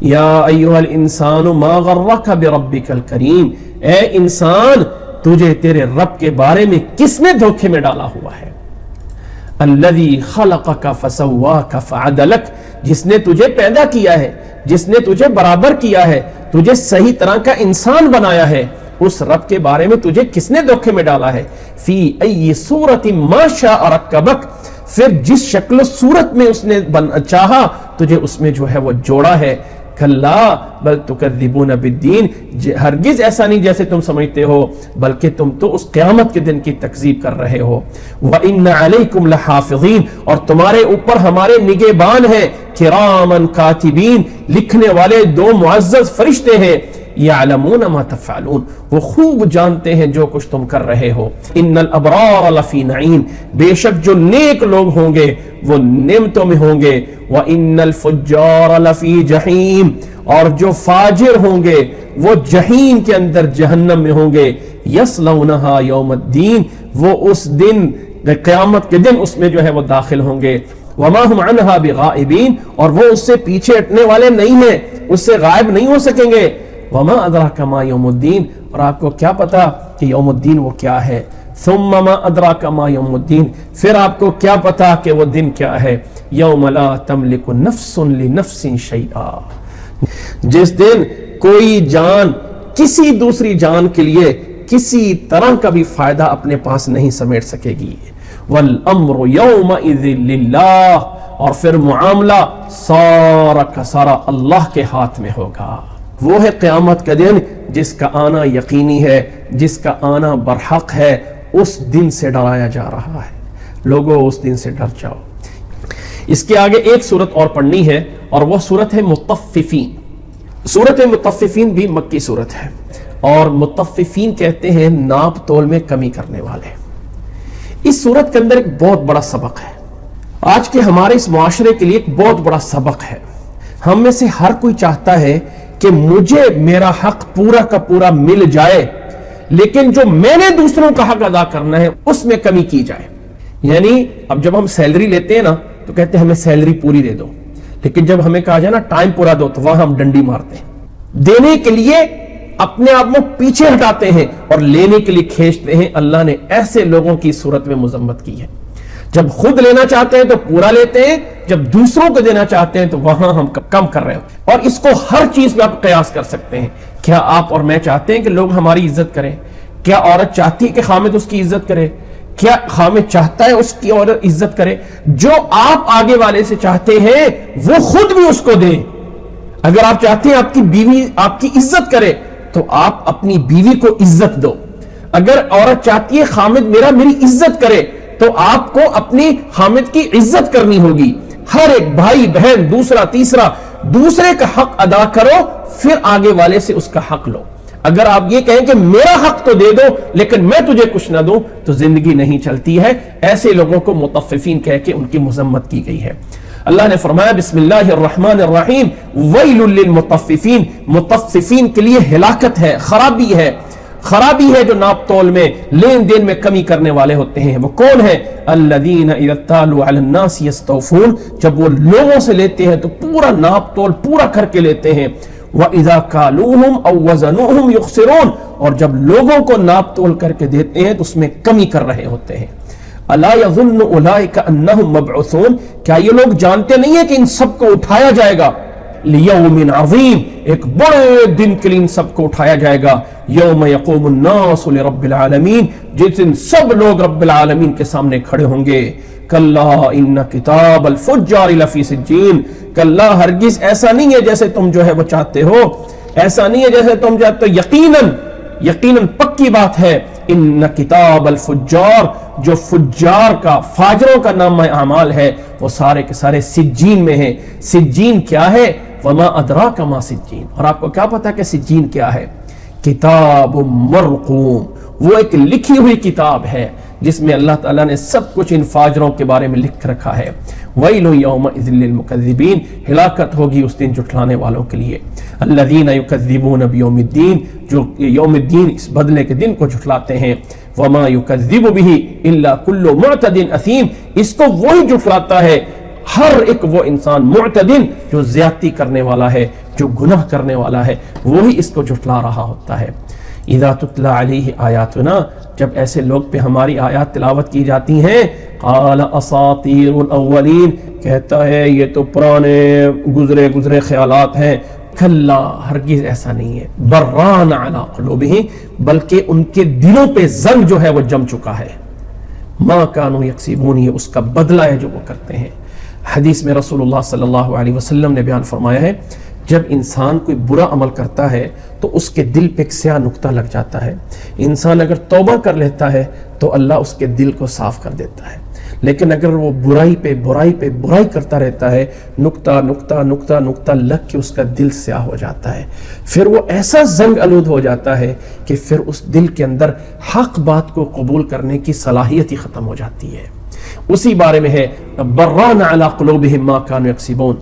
یا ایھا الانسان ما غرک بربک الکریم، اے انسان تجھے تیرے رب کے بارے میں کس نے دھوکے میں ڈالا ہوا ہے؟ الذی خلقک فسواک فعدلک، جس نے تجھے پیدا کیا ہے، جس نے تجھے برابر کیا ہے، تجھے صحیح طرح کا انسان بنایا ہے، اس رب کے بارے میں تجھے کس نے دھوکے میں ڈالا ہے؟ فی ای صورت ما شاء رکبک، پھر جس شکل و صورت میں اس نے چاہا تجھے اس میں جو ہے وہ جوڑا ہے۔ کلا بل تکذبون بالدین، ہرگز ایسا نہیں جیسے تم سمجھتے ہو، بلکہ تم تو اس قیامت کے دن کی تکذیب کر رہے ہو۔ وَإِنَّ عَلَيْكُمْ لَحَافِظِينَ، اور تمہارے اوپر ہمارے نگہبان ہیں، کِرَامًا کاتبین، لکھنے والے دو معزز فرشتے ہیں، یعلمون ما تفعلون، وہ خوب جانتے ہیں جو کچھ تم کر رہے ہو۔ ان الابرار لفی نعیم، بے شک جو نیک لوگ ہوں گے وہ نعمتوں میں ہوں گے۔ وان الفجار لفی جحیم، اور جو فاجر ہوں گے وہ جحیم کے اندر جہنم میں ہوں گے۔ یصلونھا یوم الدین، وہ اس دن قیامت کے دن اس میں جو ہے وہ داخل ہوں گے۔ وما ہم عنہا بغائبین، اور وہ اس سے پیچھے ہٹنے والے نہیں ہیں، اس سے غائب نہیں ہو سکیں گے۔ وما ادراک ما یوم الدین، اور آپ کو کیا پتا کہ یوم الدین وہ کیا ہے؟ ثم ما ادراک ما یوم الدین، پھر آپ کو کیا پتا کہ وہ دن کیا ہے؟ یوم لا تملک نفس لنفس شیئا، جس دن کوئی جان کسی دوسری جان کے لیے کسی طرح کا بھی فائدہ اپنے پاس نہیں سمیٹ سکے گی۔ والامر یومئذ للہ، اور پھر معاملہ سارا کا سارا اللہ کے ہاتھ میں ہوگا۔ وہ ہے قیامت کا دن جس کا آنا یقینی ہے، جس کا آنا برحق ہے، اس دن سے ڈرایا جا رہا ہے۔ لوگوں اس دن سے ڈر جاؤ۔ اس کے آگے ایک سورت اور پڑھنی ہے، اور وہ سورت ہے مطففین۔ سورت مطففین بھی مکی سورت ہے، اور مطففین کہتے ہیں ناپ تول میں کمی کرنے والے۔ اس سورت کے اندر ایک بہت بڑا سبق ہے، آج کے ہمارے اس معاشرے کے لیے ایک بہت بڑا سبق ہے۔ ہم میں سے ہر کوئی چاہتا ہے کہ مجھے میرا حق پورا کا پورا مل جائے، لیکن جو میں نے دوسروں کا حق ادا کرنا ہے اس میں کمی کی جائے۔ یعنی اب جب ہم سیلری لیتے ہیں نا تو کہتے ہیں ہمیں سیلری پوری دے دو، لیکن جب ہمیں کہا جائے نا ٹائم پورا دو تو وہاں ہم ڈنڈی مارتے ہیں۔ دینے کے لیے اپنے آپ کو پیچھے ہٹاتے ہیں اور لینے کے لیے کھینچتے ہیں۔ اللہ نے ایسے لوگوں کی صورت میں مذمت کی ہے۔ جب خود لینا چاہتے ہیں تو پورا لیتے ہیں، جب دوسروں کو دینا چاہتے ہیں تو وہاں ہم کم کر رہے ہیں۔ اور اس کو ہر چیز میں آپ قیاس کر سکتے ہیں۔ کیا آپ اور میں چاہتے ہیں کہ لوگ ہماری عزت کریں؟ کیا عورت چاہتی ہے کہ خامد اس کی عزت کرے؟ کیا خامد چاہتا ہے اس کی عورت عزت کرے؟ جو آپ آگے والے سے چاہتے ہیں وہ خود بھی اس کو دیں۔ اگر آپ چاہتے ہیں آپ کی بیوی آپ کی عزت کرے تو آپ اپنی بیوی کو عزت دو۔ اگر عورت چاہتی ہے خامد میری عزت کرے تو آپ کو اپنی خامد کی عزت کرنی ہوگی۔ ہر ایک بھائی بہن دوسرا تیسرا دوسرے کا حق ادا کرو، پھر آگے والے سے اس کا حق لو۔ اگر آپ یہ کہیں کہ میرا حق تو دے دو لیکن میں تجھے کچھ نہ دوں تو زندگی نہیں چلتی ہے۔ ایسے لوگوں کو مطففین کہہ کے ان کی مذمت کی گئی ہے۔ اللہ نے فرمایا بسم اللہ الرحمن الرحیم ویل للمطففین، مطففین کے لیے ہلاکت ہے، خرابی ہے۔ خرابی ہے جو ناپ تول میں لین دین میں کمی کرنے والے ہوتے ہیں۔ وہ کون ہے؟ الذین اذا اکتالوا علی الناس یستوفون، جب وہ لوگوں سے لیتے ہیں تو پورا ناپ تول پورا کر کے لیتے ہیں۔ وَإِذَا كَالُوهُمْ أَوْ وَزَنُوهُمْ يُخْسِرُونَ، اور جب لوگوں کو ناپ تول کر کے دیتے ہیں تو اس میں کمی کر رہے ہوتے ہیں۔ أَلَا يَظُنُّ أُولَئِكَ أَنَّهُمْ مَبْعُوثُونَ، کیا یہ لوگ جانتے نہیں ہیں کہ ان سب کو اٹھایا جائے گا؟ لِيَوْمٍ عَظِيمٍ، ایک بڑے دن کے لیے ان سب کو اٹھایا جائے گا۔ يَوْمَ يَقُومُ النَّاسُ لِرَبِّ الْعَالَمِينَ، جس دن سب لوگ رب العالمین کے سامنے کھڑے ہوں گے۔ کَلَّا إِنَّ كِتَابَ الْفُجَّارِ لَفِي سِجِّينٍ، کَلَّا ہرگز ایسا نہیں ہے جیسے تم جو ہے وہ چاہتے ہو، ایسا نہیں ہے جیسے تم چاہتے ہو۔ یقیناً پکی بات ہے، ان کتاب الفجار، جو فجار کا فاجروں کا نامہ اعمال ہے وہ سارے کے سارے سجین میں ہیں۔ سجین کیا ہے؟ وما ادراک ما سجین، اور آپ کو کیا پتا کہ سجین کیا ہے؟ کتاب مرقوم، وہ ایک لکھی ہوئی کتاب ہے جس میں اللہ تعالیٰ نے سب کچھ ان فاجروں کے بارے میں لکھ رکھا ہے۔ ویل یومئذ للمکذبین، ہلاکت ہوگی اس دن جھٹلانے والوں کے لیے۔ الذین یکذبون بیوم الدین، جو یوم الدین اس بدلے کے دن کو جھٹلاتے ہیں۔ وما یکذب بہ الا کل معتد اثیم، اس کو وہی جھٹلاتا ہے ہر ایک وہ انسان معتدن جو زیادتی کرنے والا ہے۔ جو گناہ کرنے والا ہے وہی اس کو جھٹلا رہا ہوتا ہے۔ اذا تتلا علیہ آیاتنا، جب ایسے لوگ پہ ہماری آیات تلاوت کی جاتی ہیں، قال اساطیر الاولین، کہتا ہے یہ تو پرانے گزرے خیالات ہیں۔ کلا، ہرگز ایسا نہیں ہے، بران علی قلوبہم، بلکہ ان کے دلوں پہ زنگ جو ہے وہ جم چکا ہے۔ ما کانوا یکسبون، یہ اس کا بدلہ ہے جو وہ کرتے ہیں۔ حدیث میں رسول اللہ صلی اللہ علیہ وسلم نے بیان فرمایا ہے، جب انسان کوئی برا عمل کرتا ہے تو اس کے دل پہ ایک سیاہ نقطہ لگ جاتا ہے۔ انسان اگر توبہ کر لیتا ہے تو اللہ اس کے دل کو صاف کر دیتا ہے، لیکن اگر وہ برائی پہ برائی کرتا رہتا ہے، نقطہ لگ کے اس کا دل سیاہ ہو جاتا ہے، پھر وہ ایسا زنگ آلود ہو جاتا ہے کہ پھر اس دل کے اندر حق بات کو قبول کرنے کی صلاحیت ہی ختم ہو جاتی ہے۔ اسی بارے میں ہے بران علی قلوبہم ما کانوا یکسبون۔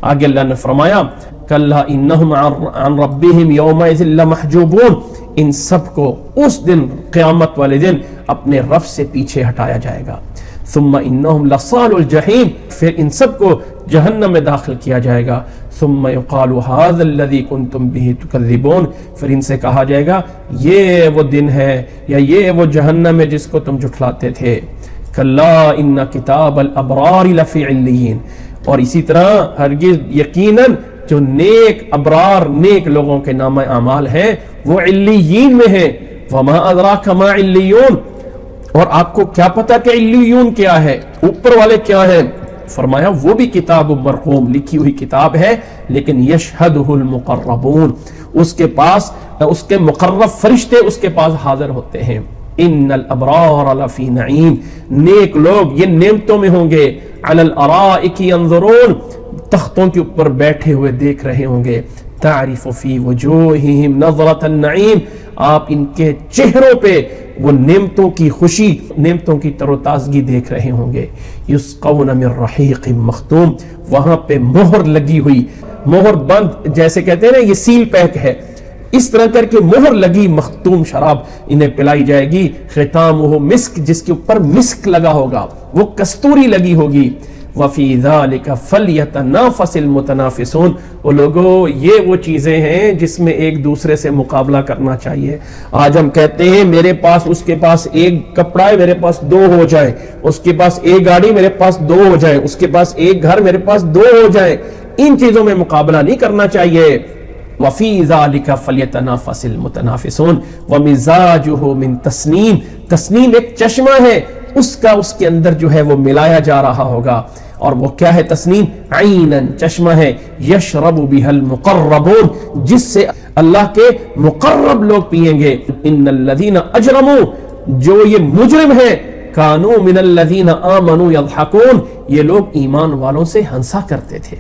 آگے اللہ نے فرمایا کلا انہم عن ربہم یومئذ لمحجوبون، ان سب کو اس دن، قیامت والے دن، اپنے رب سے پیچھے ہٹایا جائے گا۔ ثم انہم لصال الجحیم، پھر ان سب کو جہنم میں داخل کیا جائے گا۔ ثم یقال ھذا الذی کنتم بہ تکذبون، پھر ان سے کہا جائے گا یہ وہ دن ہے یا یہ وہ جہنم ہے جس کو تم جھٹلاتے تھے۔ کلا ان کتاب الابرار لفی علیین، اور اسی طرح ہرگز یقیناً جو نیک ابرار، نیک لوگوں کے نامہ اعمال ہیں وہ علیین میں ہیں۔ وما ادراک ما علیون، اور آپ کو کیا پتا کہ علیون کیا ہے، اوپر والے کیا ہیں؟ فرمایا وہ بھی کتاب مرقوم، لکھی ہوئی کتاب ہے، لیکن یشہدہ المقربون، اس کے پاس اس کے مقرب فرشتے اس کے پاس حاضر ہوتے ہیں۔ ان الابرار لفی نعیم، نیک لوگ یہ نعمتوں میں ہوں گے۔ علی الارائک ینظرون، تختوں کے اوپر بیٹھے ہوئے دیکھ رہے ہوں گے۔ تعرف فی وجوہہم نظرۃ النعیم، آپ ان کے چہروں پہ وہ نعمتوں کی خوشی، نعمتوں کی تر و تازگی دیکھ رہے ہوں گے۔ یسقون من رحیق مختوم، وہاں پہ مہر لگی ہوئی، مہر بند، جیسے کہتے ہیں نا یہ سیل پیک ہے، اس طرح کر کے مہر لگی مختوم شراب انہیں پلائی جائے گی۔ ختامہ مسک، جس کے اوپر مسک لگا ہوگا، وہ کستوری لگی ہوگی۔ وفی ذالک فلیتنافس المتنافسون، وہ لوگوں یہ وہ چیزیں ہیں جس میں ایک دوسرے سے مقابلہ کرنا چاہیے۔ آج ہم کہتے ہیں میرے پاس، اس کے پاس ایک کپڑا ہے میرے پاس دو ہو جائے، اس کے پاس ایک گاڑی میرے پاس دو ہو جائے، اس کے پاس ایک گھر میرے پاس دو ہو جائے۔ ان چیزوں میں مقابلہ نہیں کرنا چاہیے۔ وفی ذالک فلیتنافس المتنافسون ومزاجہ من تسنیم، تسنیم ایک چشمہ ہے، اس کے اندر جو ہے وہ ملایا جا رہا ہوگا، اور وہ کیا ہے تسنیم؟ عیناً، چشمہ ہے، یشرب بها المقربون، جس سے اللہ کے مقرب لوگ پیئیں گے۔ ان الذین اجرموا، جو یہ مجرم ہیں، کانوا من الذین آمنوا یضحکون، یہ لوگ ایمان والوں سے ہنسا کرتے تھے۔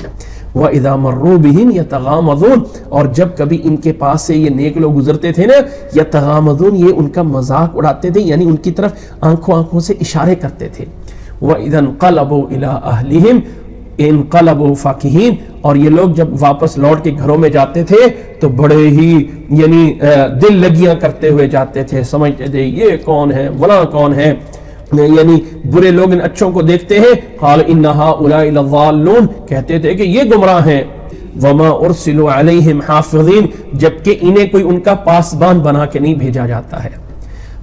وَإِذَا مَرُّوا بِهِمْ يَتَغَامَضُونَ، اور جب کبھی ان کے پاس سے یہ نیک لوگ گزرتے تھے نا، یتغامضون، یہ ان کا مذاق اڑاتے تھے، یعنی ان کی طرف آنکھوں سے اشارے کرتے تھے۔ وَإِذَا انقلبوا إِلَىٰ أَهْلِهِمْ انقلبوا فَاكِهِينَ، اور یہ لوگ جب واپس لوٹ کے گھروں میں جاتے تھے تو بڑے ہی یعنی دل لگیاں کرتے ہوئے جاتے تھے، سمجھتے تھے یہ کون ہے، فلاں کون ہے، یعنی برے لوگ ان اچھوں کو دیکھتے ہیں، قال ان هؤلاء لضالون، کہتے تھے کہ یہ گمراہ ہیں۔ وما ارسلوا علیہم حافظین، جبکہ انہیں کوئی ان کا پاسبان بنا کے نہیں بھیجا جاتا ہے۔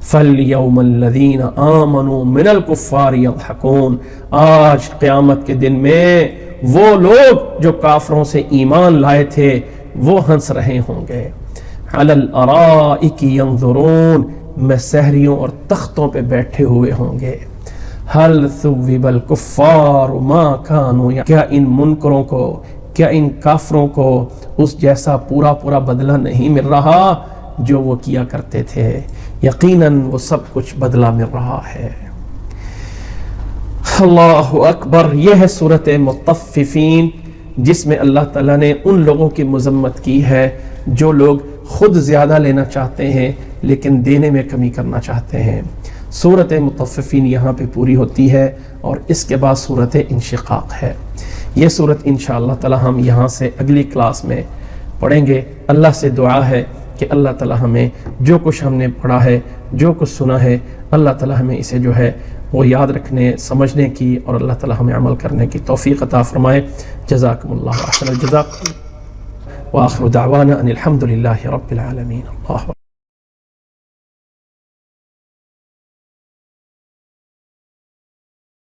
فَالْيَوْمَ الَّذِينَ آمَنُوا مِنَ الْكُفَّارِ يَضْحَكُونَ، آج قیامت کے دن میں وہ لوگ جو کافروں سے ایمان لائے تھے وہ ہنس رہے ہوں گے۔ عَلَى الْأَرَائِكِ يَنظُرُونَ، مسحریوں اور تختوں پہ بیٹھے ہوئے ہوں گے۔ هَلْ ثُوِّبَ الْكُفَّارُ مَا كَانُوا، کیا ان منکروں کو، کیا ان کافروں کو اس جیسا پورا بدلہ نہیں مل رہا جو وہ کیا کرتے تھے؟ یقیناً وہ سب کچھ بدلہ مل رہا ہے۔ اللہ اکبر۔ یہ ہے سورۃ مطففین، جس میں اللہ تعالیٰ نے ان لوگوں کی مذمت کی ہے جو لوگ خود زیادہ لینا چاہتے ہیں لیکن دینے میں کمی کرنا چاہتے ہیں۔ سورۃ مطففین یہاں پہ پوری ہوتی ہے، اور اس کے بعد سورۃ انشقاق ہے۔ یہ سورت انشاءاللہ تعالیٰ ہم یہاں سے اگلی کلاس میں پڑھیں گے۔ اللہ سے دعا ہے کہ اللہ تعالیٰ ہمیں جو کچھ ہم نے پڑھا ہے، جو کچھ سنا ہے، اللہ تعالیٰ ہمیں اسے جو ہے وہ یاد رکھنے، سمجھنے کی، اور اللہ تعالیٰ ہمیں عمل کرنے کی توفیق عطا فرمائے۔ جزاکم اللہ احسن الجزاء، وآخر دعوانا ان الحمد للہ رب العالمین. اللہ